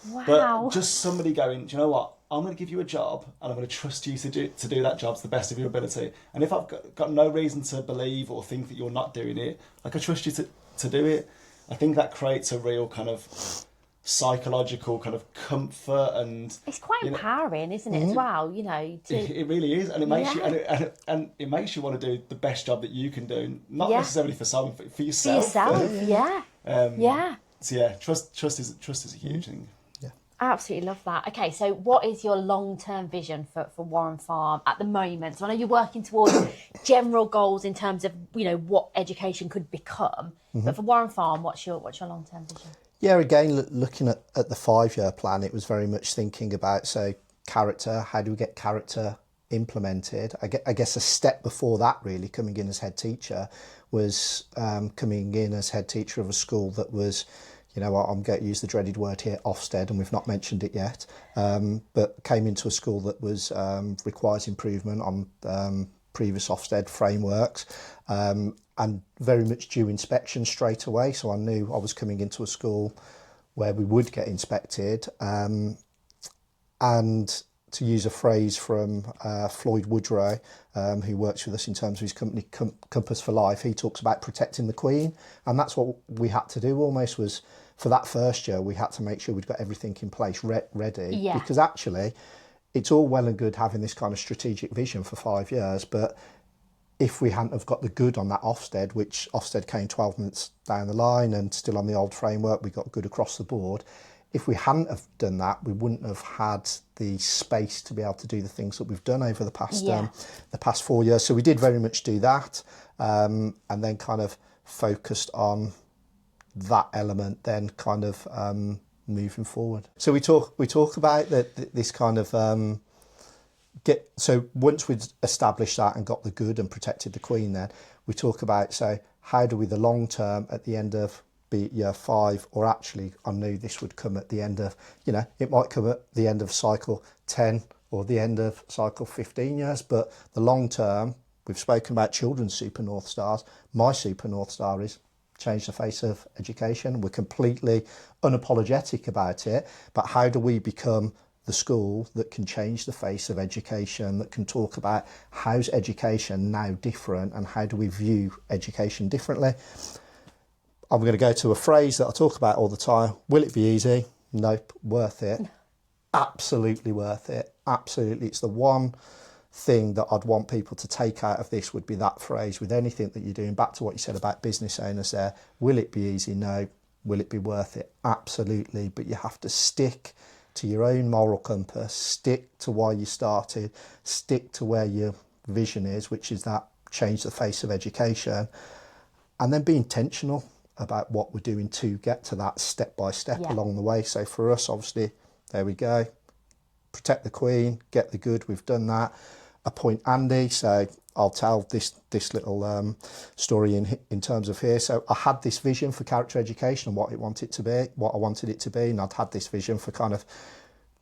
Wow. But just somebody going, do you know what? I'm going to give you a job and I'm going to trust you to do that job to the best of your ability. And if I've got no reason to believe or think that you're not doing it, like, I trust you to do it. I think that creates a real kind of psychological kind of comfort, and it's quite empowering, isn't it, as well, you know, it really is, and it makes you and it makes you want to do the best job that you can do, not necessarily for someone, for yourself. So trust is a huge thing. I absolutely love that. Okay, so what is your long-term vision for Warren Farm at the moment? So I know you're working towards general goals in terms of, you know, what education could become. But for Warren Farm, what's your long-term vision? Yeah, again, looking at the 5-year plan, it was very much thinking about, so character, how do we get character implemented? I guess a step before that, really, coming in as head teacher, was coming in as head teacher of a school that was, you know, I'm going to use the dreaded word here, Ofsted, and we've not mentioned it yet, but came into a school that was requires improvement on previous Ofsted frameworks, and very much due inspection straight away. So I knew I was coming into a school where we would get inspected, and to use a phrase from Floyd Woodrow, who works with us in terms of his company Compass for Life, he talks about protecting the Queen, and that's what we had to do almost. Was for that first year we had to make sure we'd got everything in place ready, because actually it's all well and good having this kind of strategic vision for 5 years, but if we hadn't have got the good on that Ofsted, which Ofsted came 12 months down the line and still on the old framework, we got good across the board. If we hadn't have done that, we wouldn't have had the space to be able to do the things that we've done over the past 4 years. So we did very much do that, and then kind of focused on that element, then kind of moving forward. So we talk about this kind of so once we'd established that and got the good and protected the Queen, then we talk about, so how do we the long term at the end of be it year 5, or actually I knew this would come at the end of, you know, it might come at the end of cycle 10 or the end of cycle 15 years, but the long term, we've spoken about children's super North Stars. My super North Star is change the face of education. We're completely unapologetic about it, but how do we become the school that can change the face of education, that can talk about how's education now different and how do we view education differently? I'm going to go to a phrase that I talk about all the time. Will it be easy? Nope. Worth it? Absolutely worth it. Absolutely. It's the one thing that I'd want people to take out of this, would be that phrase with anything that you're doing. Back to what you said about business owners there. Will it be easy? No. Will it be worth it? Absolutely. But you have to stick to your own moral compass, stick to why you started, stick to where your vision is, which is that change the face of education, and then be intentional about what we're doing to get to that step by step along the way. So for us, obviously, there we go. Protect the Queen, get the good. We've done that. Appoint Andy. So I'll tell this little story in terms of here. So I had this vision for character education and what I wanted it to be, and I'd had this vision for kind of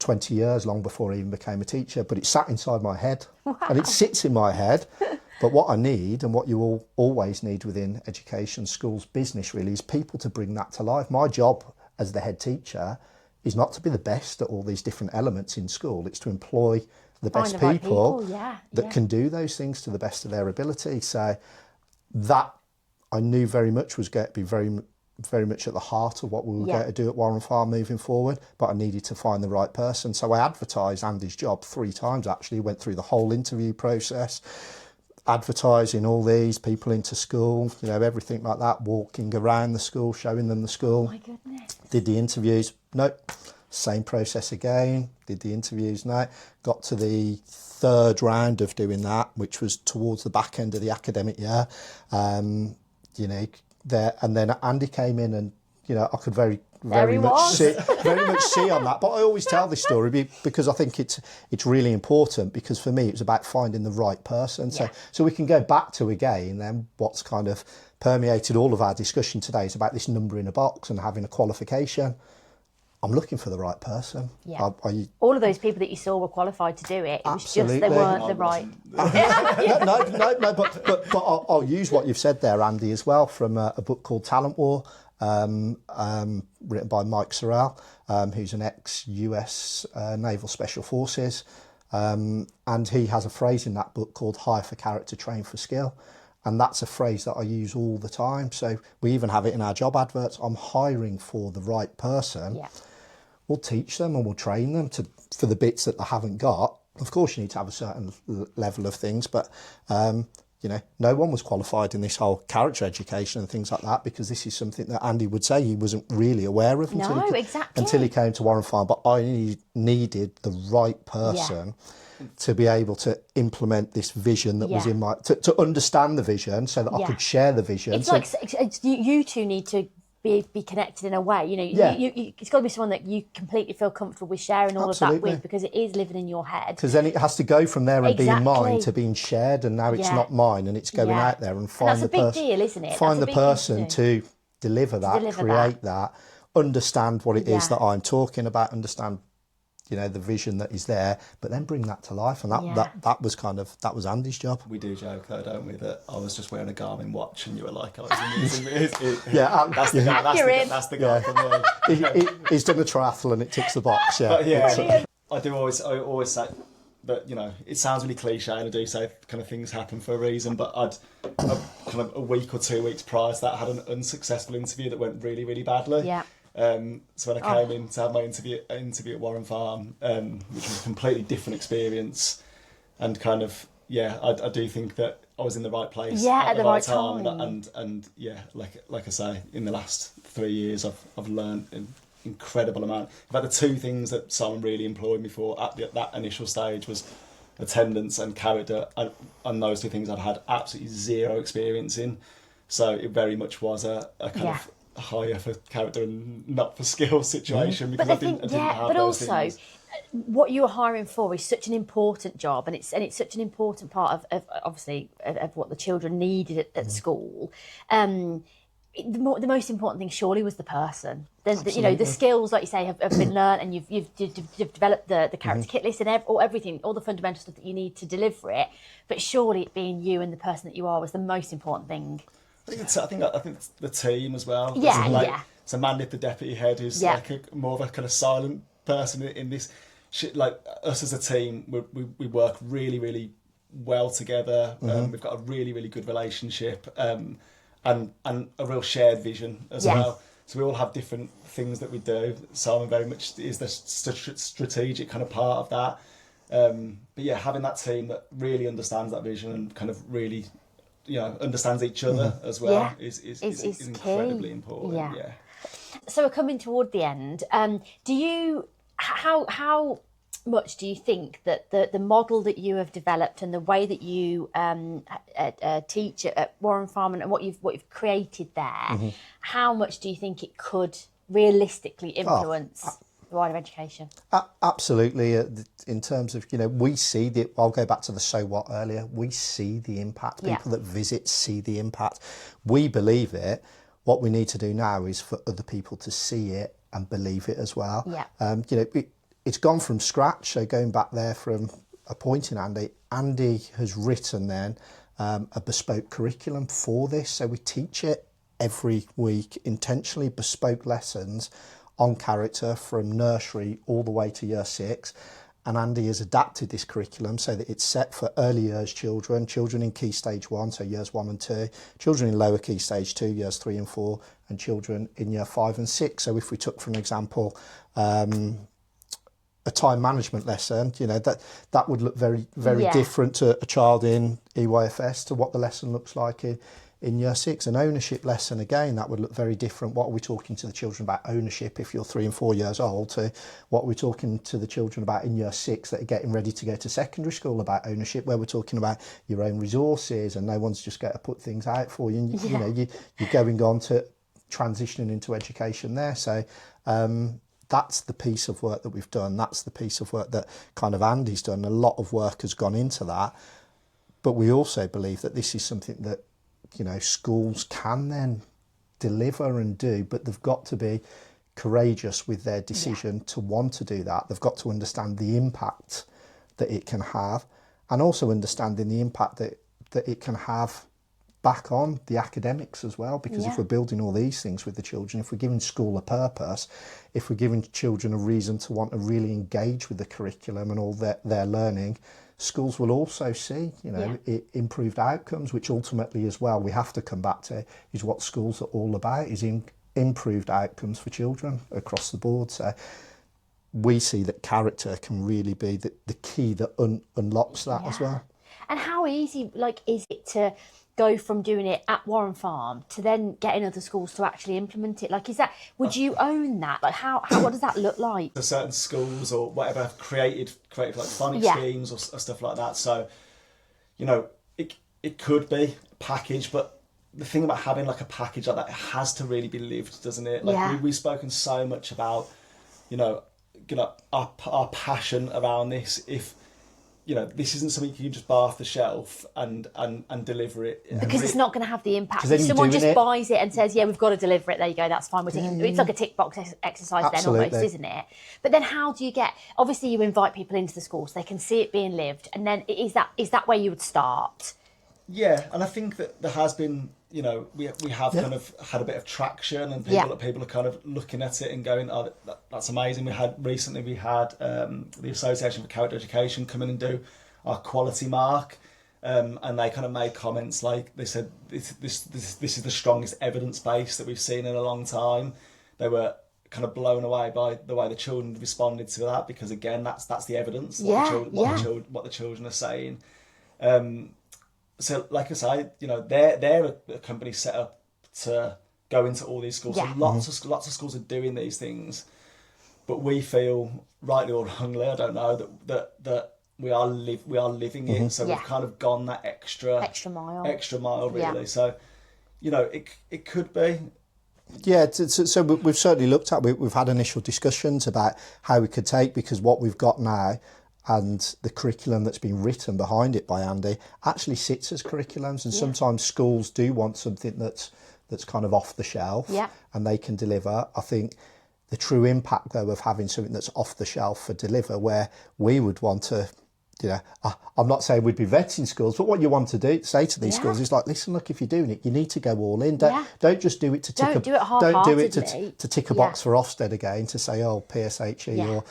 20 years, long before I even became a teacher. But it sat inside my head, and it sits in my head. But what I need, and what you all always need within education, schools, business really, is people to bring that to life. My job as the head teacher is not to be the best at all these different elements in school. It's to employ the best people that can do those things to the best of their ability. So that I knew very much was going to be very much at the heart of what we were going to do at Warren Farm moving forward, but I needed to find the right person. So I advertised Andy's job 3 times, actually, went through the whole interview process, advertising all these people into school, you know, everything like that, walking around the school, showing them the school. Oh my goodness. Did the interviews, nope. Same process again, did the interviews, no. Got to the 3rd round of doing that, which was towards the back end of the academic year. You know, there, and then Andy came in, and, you know, I could very much see on that. But I always tell this story because I think it's really important, because for me it was about finding the right person. So we can go back to again then what's kind of permeated all of our discussion today is about this number in a box and having a qualification. I'm looking for the right person. Yeah. All of those people that you saw were qualified to do it. It was just they weren't the right. No. But I'll use what you've said there, Andy, as well, from a book called Talent War, written by Mike Sorrell, who's an ex-US Naval Special Forces, and he has a phrase in that book called "hire for character, train for skill." And that's a phrase that I use all the time. So we even have it in our job adverts. I'm hiring for the right person. we'll teach them and we'll train them for the bits that they haven't got. Of course, you need to have a certain level of things, but no one was qualified in this whole character education and things like that, because this is something that Andy would say he wasn't really aware of until he came to Warren Farm. But I needed the right person to be able to implement this vision that was in my... To understand the vision so that I could share the vision. It's you two need to be connected in a way. It's got to be someone that you completely feel comfortable with sharing all of that with, because it is living in your head. Because then it has to go from there and being mine to being shared, and now it's not mine and it's going out there, and find and that's a big deal, isn't it? Find the person to deliver that, create that, understand what it is that I'm talking about, understand the vision that is there, but then bring that to life. And that was Andy's job. We do joke though, don't we, that I was just wearing a Garmin watch and you were like, that's the guy for me. He's done a triathlon, it ticks the box. But I always say that, it sounds really cliche, and I do say kind of things happen for a reason, but I'd kind of a week or 2 weeks prior to that had an unsuccessful interview that went really, really badly. So when I came in to have my interview at Warren Farm, which was a completely different experience, and kind of I do think that I was in the right place at the right time. And like I say, in the last 3 years I've learned an incredible amount. In fact, the two things that Simon really employed me for at that initial stage was attendance and character, and those two things I'd had absolutely zero experience in. So it very much was a kind of hire for character and not for skill situation, because I didn't have but those also things. What you are hiring for is such an important job, and it's such an important part of obviously of what the children needed at school. The most important thing surely was the person. The skills, like you say, have been learned, and you've developed the character kit list and everything, all the fundamental stuff that you need to deliver it. But surely it being you and the person that you are was the most important thing. I think it's the team as well. So Mandy, the deputy head, who's like more of a kind of silent person in this. Like us as a team, we work really, really well together. We've got a really, really good relationship, and a real shared vision as well. So we all have different things that we do. Simon very much is the strategic kind of part of that. But having that team that really understands that vision and kind of really, understands each other as well is incredibly important. So we're coming toward the end. How much do you think that the model that you have developed and the way that you teach at Warren Farm and what you've created there, how much do you think it could realistically influence the wider education? Absolutely. In terms of, we see I'll go back to the so what earlier. We see the impact. People that visit see the impact. We believe it. What we need to do now is for other people to see it and believe it as well. It's gone from scratch. So going back there from appointing Andy has written then a bespoke curriculum for this. So we teach it every week, intentionally bespoke lessons on character from nursery all the way to year 6. And Andy has adapted this curriculum so that it's set for early years children in key stage 1, so years 1 and 2, children in lower key stage 2, years 3 and 4, and children in year 5 and 6. So if we took, for an example, a time management lesson, that would look very, very different to a child in EYFS to what the lesson looks like in year 6. An ownership lesson, again, that would look very different. What are we talking to the children about ownership if you're 3 and 4 years old, to what we're talking to the children about in year 6 that are getting ready to go to secondary school about ownership, where we're talking about your own resources and no one's just going to put things out for you. And you're going on to transitioning into education there. So that's the piece of work that we've done. That's the piece of work that kind of Andy's done. A lot of work has gone into that. But we also believe that this is something that schools can then deliver and do, but they've got to be courageous with their decision to want to do that. They've got to understand the impact that it can have, and also understanding the impact that it can have back on the academics as well, because if we're building all these things with the children, if we're giving school a purpose, if we're giving children a reason to want to really engage with the curriculum and all their learning, schools will also see, improved outcomes, which ultimately as well we have to come back to is what schools are all about, is improved outcomes for children across the board. So we see that character can really be the key that unlocks that as well. And how easy, like, is it to go from doing it at Warren Farm to then getting other schools to actually implement it? Like, is that, would you own that? Like, how what does that look like? So certain schools or whatever have created like phonics schemes or stuff like that. So, you know, it could be a package, but the thing about having like a package like that, it has to really be lived, doesn't it? Like we've spoken so much about, you know, our passion around this. If you know, this isn't something you can just buy off the shelf and deliver it. Because it's not going to have the impact. If someone just buys it and says, yeah, we've got to deliver it, there you go, that's fine. We're taking, it's like a tick box exercise then almost, isn't it? But then how do you get, obviously you invite people into the school so they can see it being lived, and then is that where you would start? Yeah, and I think that there has been, you know, we have kind of had a bit of traction, and people are kind of looking at it and going, oh, that's amazing. We had the Association for Character Education come in and do our quality mark, and they kind of made comments like, they said this is the strongest evidence base that we've seen in a long time. They were kind of blown away by the way the children responded to that, because again, that's the evidence, what the children are saying. So, like I say, you know, they're a company set up to go into all these schools. So lots of schools are doing these things, but we feel, rightly or wrongly, I don't know, that we are living it. So we've kind of gone that extra mile, really. So, you know, it could be. Yeah, so we've certainly looked at. We've had initial discussions about how we could take, because what we've got now, and the curriculum that's been written behind it by Andy, actually sits as curriculums, and sometimes schools do want something that's kind of off the shelf, and they can deliver. I think the true impact, though, of having something that's off the shelf for deliver, where we would want to, you know, I'm not saying we'd be vetting schools, but what you want to say to these schools is like, listen, look, if you're doing it, you need to go all in. Don't just do it to tick to tick a box for Ofsted again, to say, oh, PSHE, or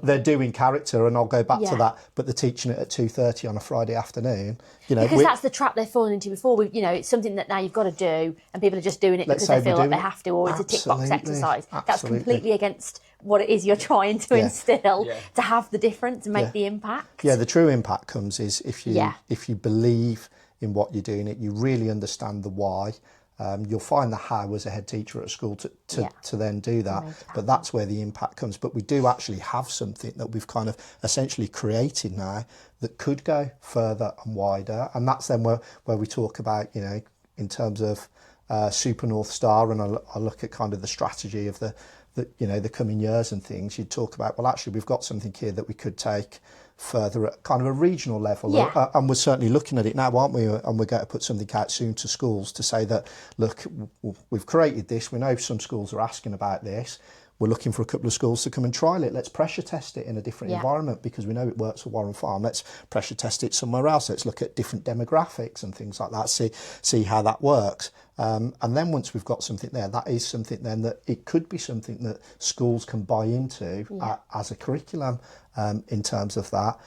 they're doing character, and I'll go back to that, but they're teaching it at 2:30 on a Friday afternoon. You know, because that's the trap they've fallen into before. You know, it's something that now you've got to do, and people are just doing it because they feel like they have to, or it's a tick box exercise. That's completely against what it is you're trying to instill, to have the difference and make the impact. Yeah, the true impact comes is if you believe in what you're doing, you really understand the why. You'll find the how as a head teacher at a school to then do that, but that's where the impact comes. But we do actually have something that we've kind of essentially created now that could go further and wider, and that's then where we talk about, you know, in terms of Super North Star, and I look at kind of the strategy of the you know, the coming years and things. You'd talk about, well, actually we've got something here that we could take further at kind of a regional level, and we're certainly looking at it now, aren't we? And we're going to put something out soon to schools to say that, look, we've created this, we know some schools are asking about this, we're looking for a couple of schools to come and trial it. Let's pressure test it in a different environment, because we know it works for Warren Farm. Let's pressure test it somewhere else. Let's look at different demographics and things like that, see how that works. And then once we've got something there, that is something then that it could be something that schools can buy into as a curriculum, in terms of that.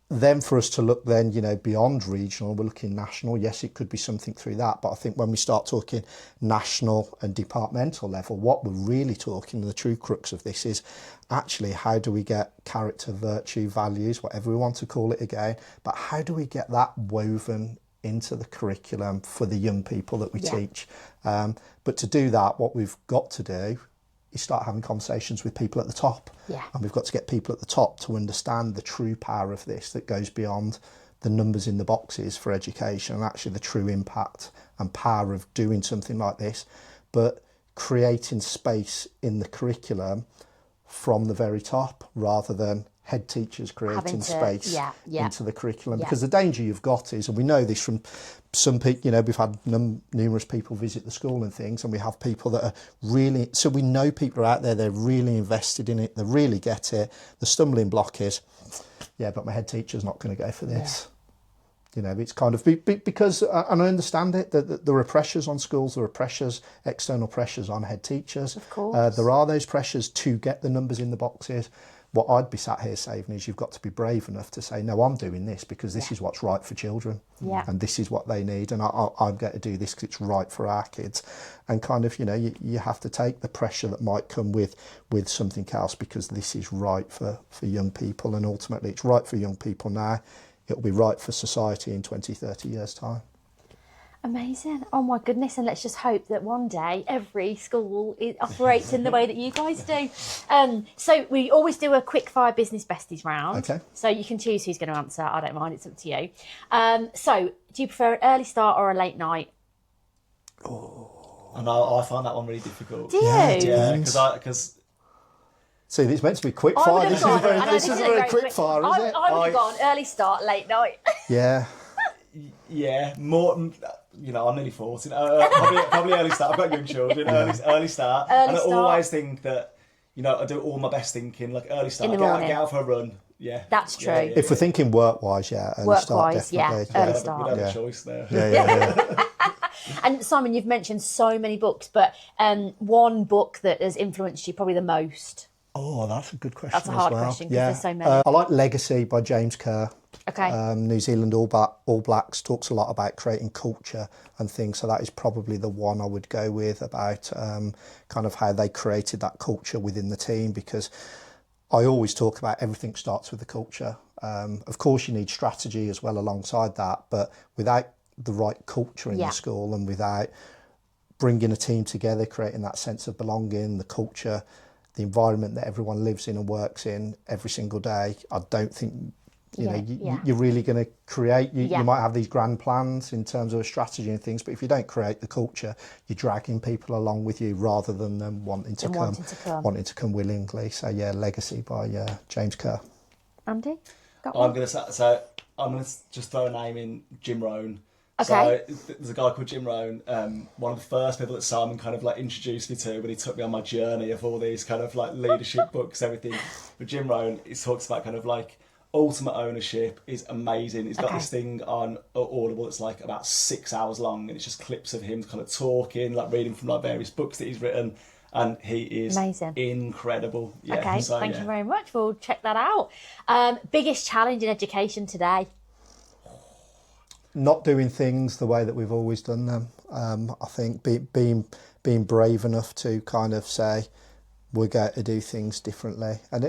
Then for us to look then, you know, beyond regional, we're looking national. Yes, it could be something through that. But I think when we start talking national and departmental level, what we're really talking, the true crux of this is actually how do we get character, virtue, values, whatever we want to call it again, but how do we get that woven into the curriculum for the young people that we teach? But to do that, what we've got to do is start having conversations with people at the top. And we've got to get people at the top to understand the true power of this, that goes beyond the numbers in the boxes for education, and actually the true impact and power of doing something like this, but creating space in the curriculum from the very top, rather than head teachers creating space into the curriculum. Because the danger you've got is, and we know this from some people, you know, we've had numerous people visit the school and things, and we have people that are really, so we know people are out there, they're really invested in it, they really get it. The stumbling block is, but my head teacher's not going to go for this. You know, it's kind of because, and I understand it, that there are pressures on schools, there are pressures, external pressures on head teachers. Of course. There are those pressures to get the numbers in the boxes. what I'd be sat here saying is you've got to be brave enough to say, no, I'm doing this because this is what's right for children. Yeah. And this is what they need. And I'm going to do this because it's right for our kids. And kind of, you have to take the pressure that might come with something else because this is right for young people. And ultimately, it's right for young people now. It'll be right for society in 20, 30 years' time. Amazing. Oh my goodness. And let's just hope that one day every school operates in the way that you guys do. So we always do a quick fire business besties round. Okay. So you can choose who's going to answer. I don't mind. It's up to you. So do you prefer an early start or a late night? And I find that one really difficult. Do you? Yeah, because See, it's meant to be quick I fire. would have This gone- is I know, this is a very quick fire, is it? I would have gone early start, late night. Yeah. yeah, more. I'm nearly 40. Probably early start. I've got young children. Early start. And I always think that I do all my best thinking like early start. In the morning. Get out for a run. Yeah, That's true. If we're thinking work-wise, early start, Work-wise, yeah, definitely. early start. We don't have a choice there. Yeah. And Simon, you've mentioned so many books, but one book that has influenced you probably the most. Oh, that's a good question. That's a hard as well. question because Yeah. there's so many. I like Legacy by James Kerr. Okay. New Zealand All Blacks talks a lot about creating culture and things, so that is probably the one I would go with about kind of how they created that culture within the team, because I always talk about everything starts with the culture. Of course, you need strategy as well alongside that, but without the right culture in the school and without bringing a team together, creating that sense of belonging, the culture, the environment that everyone lives in and works in every single day, I don't think you're really going to create. You might have these grand plans in terms of a strategy and things, but if you don't create the culture, you're dragging people along with you rather than them wanting to come willingly. So yeah, Legacy by James Kerr. Andy, got I'm one? gonna just throw a name in, Jim Rohn. Okay. So there's a guy called Jim Rohn, one of the first people that Simon kind of like introduced me to when he took me on my journey of all these kind of like leadership books, everything. But Jim Rohn, he talks about kind of like ultimate ownership is amazing. He's got this thing on Audible that's like about 6 hours long, and it's just clips of him kind of talking, like reading from like various books that he's written. And he is amazing, incredible. Yeah, okay, so, thank you very much. We'll check that out. Biggest challenge in education today? Not doing things the way that we've always done them. I think being brave enough to kind of say we're going to do things differently, and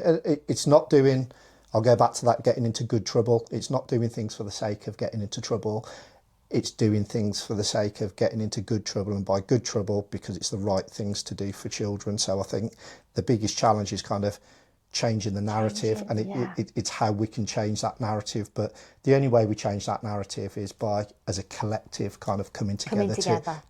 it's not doing. I'll go back to that, getting into good trouble. It's not doing things for the sake of getting into trouble. It's doing things for the sake of getting into good trouble, and by good trouble because it's the right things to do for children. So I think the biggest challenge is kind of changing the narrative, and it's how we can change that narrative. But the only way we change that narrative is by, as a collective, kind of coming together.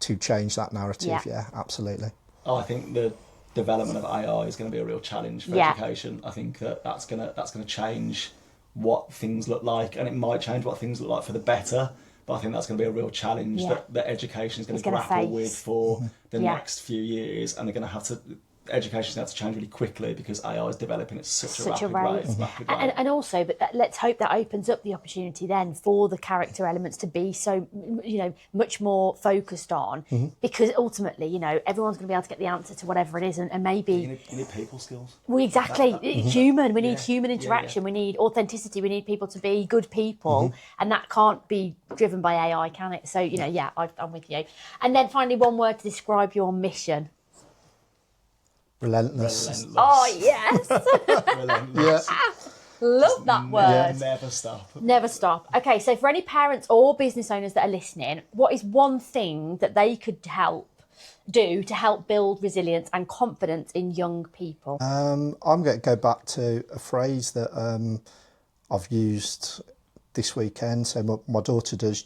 To change that narrative. Yeah, absolutely. I think the development of AI is going to be a real challenge for education. I think that's going to change what things look like, and it might change what things look like for the better. But I think that's going to be a real challenge that education is going to grapple with for the next few years, and they're going to have to. Education's going to have to change really quickly because AI is developing at such a rapid rate. And also, but let's hope that opens up the opportunity then for the character elements to be so, much more focused on, because ultimately, everyone's going to be able to get the answer to whatever it is, and maybe you need people skills. Well, exactly. Human. We need human interaction. We need authenticity. We need people to be good people, and that can't be driven by AI, can it? So, I'm with you. And then finally, one word to describe your mission. Relentless. Oh, yes. Relentless. Yeah. Love that word. Never stop. Never stop. Okay, so for any parents or business owners that are listening, what is one thing that they could do to help build resilience and confidence in young people? I'm going to go back to a phrase that I've used this weekend. So my daughter does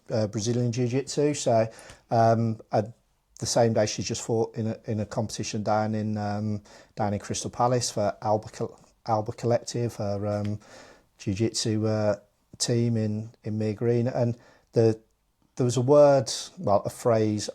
Brazilian Jiu-Jitsu. So the same day she just fought in a competition down in Crystal Palace for Alba Collective, her jiu-jitsu team in Mere Green, and there was a phrase,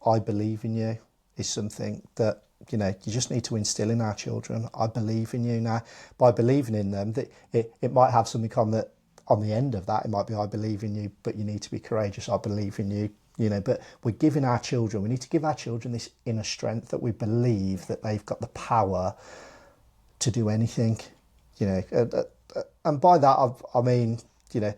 "I believe in you," is something that you just need to instill in our children. I believe in you. Now, by believing in them, that it might have something on the end of that. It might be, "I believe in you, but you need to be courageous. I believe in you." But we need to give our children this inner strength that we believe that they've got the power to do anything. you know, and by that I mean, you know,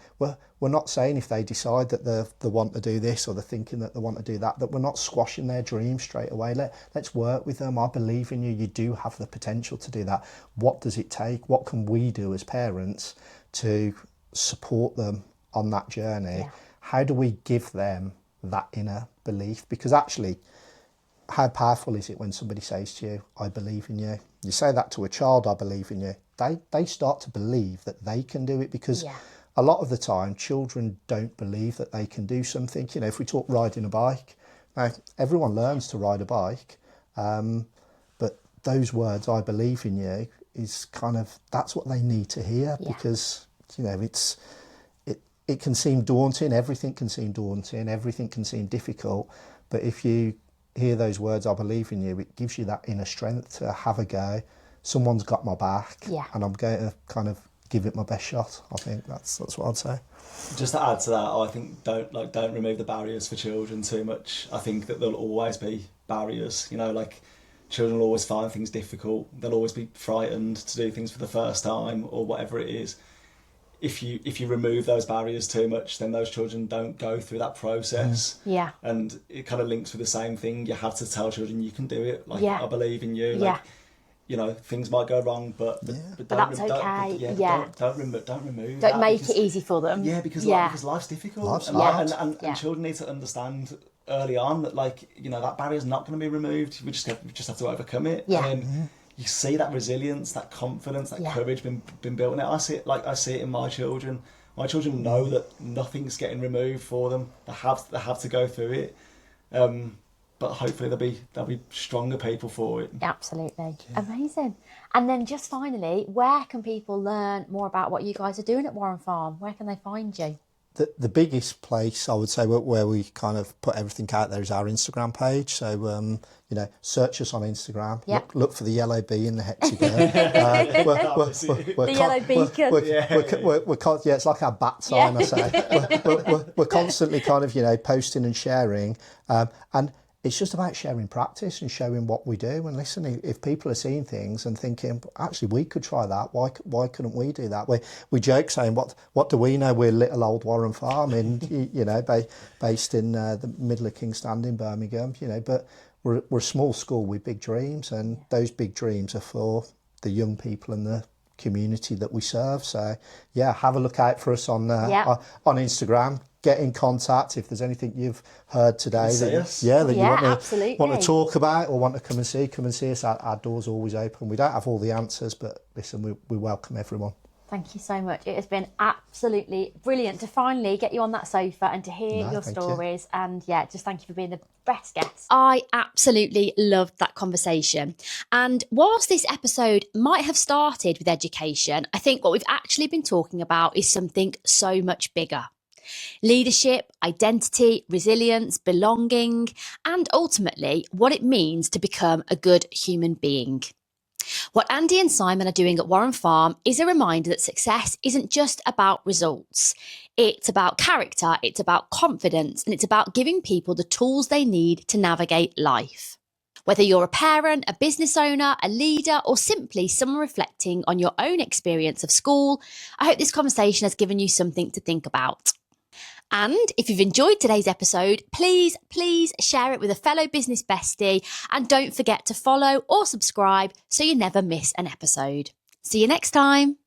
we're not saying if they decide that they want to do this or they're thinking that they want to do that, that we're not squashing their dreams straight away. Let's work with them. I believe in you. You do have the potential to do that. What does it take? What can we do as parents to support them on that journey? Yeah. How do we give them that inner belief? Because actually, how powerful is it when somebody says to you, I believe in you? You say that to a child, I believe in you. They start to believe that they can do it, because a lot of the time children don't believe that they can do something. You know, if we talk riding a bike, now everyone learns to ride a bike, but those words, I believe in you, is kind of, that's what they need to hear, because, you know, it can seem daunting, everything can seem daunting, everything can seem difficult, but if you hear those words, I believe in you, it gives you that inner strength to have a go. Someone's got my back, and I'm going to kind of give it my best shot. I think that's what I'd say. Just to add to that, I think don't remove the barriers for children too much. I think that there'll always be barriers. You know, like children will always find things difficult. They'll always be frightened to do things for the first time or whatever it is. If you remove those barriers too much, then those children don't go through that process. Yeah. And it kind of links with the same thing. You have to tell children you can do it. Like, I believe in you. Like, you know, things might go wrong, but that's okay. Don't remove. Don't make it easy for them. Yeah, because life's difficult, and children need to understand early on that, like, you know, that barrier's not going to be removed. We just have to overcome it. Yeah. And you see that resilience, that confidence, that courage been built in it. I see it in my children. My children know that nothing's getting removed for them. They have to go through it. But hopefully they'll be stronger people for it. Absolutely. Yeah. Amazing. And then just finally, where can people learn more about what you guys are doing at Warren Farm? Where can they find you? The biggest place, I would say, where we kind of put everything out there is our Instagram page. So, you know, search us on Instagram. Yep. Look for the yellow bee in the hexagon. The yellow beacon. It's like our bat sign, I say. We're constantly kind of, you know, posting and sharing. And it's just about sharing practice and showing what we do. And listen, if people are seeing things and thinking, actually, we could try that. Why couldn't we do that? We joke saying, what do we know? We're little old Warren Farm you know, based in the middle of King's Standing, Birmingham. You know, but we're a small school with big dreams, and those big dreams are for the young people and the community that we serve. So have a look out for us on Instagram. Get in contact if there's anything you've heard today that you want to talk about or want to come and see us. Our door's always open. We don't have all the answers, but listen, we welcome everyone. Thank you so much. It has been absolutely brilliant to finally get you on that sofa and to hear your stories. You. And just thank you for being the best guest. I absolutely loved that conversation. And whilst this episode might have started with education, I think what we've actually been talking about is something so much bigger. Leadership, identity, resilience, belonging, and ultimately what it means to become a good human being. What Andy and Simon are doing at Warren Farm is a reminder that success isn't just about results. It's about character, it's about confidence, and it's about giving people the tools they need to navigate life. Whether you're a parent, a business owner, a leader, or simply someone reflecting on your own experience of school, I hope this conversation has given you something to think about. And if you've enjoyed today's episode, please share it with a fellow business bestie, and don't forget to follow or subscribe so you never miss an episode. See you next time.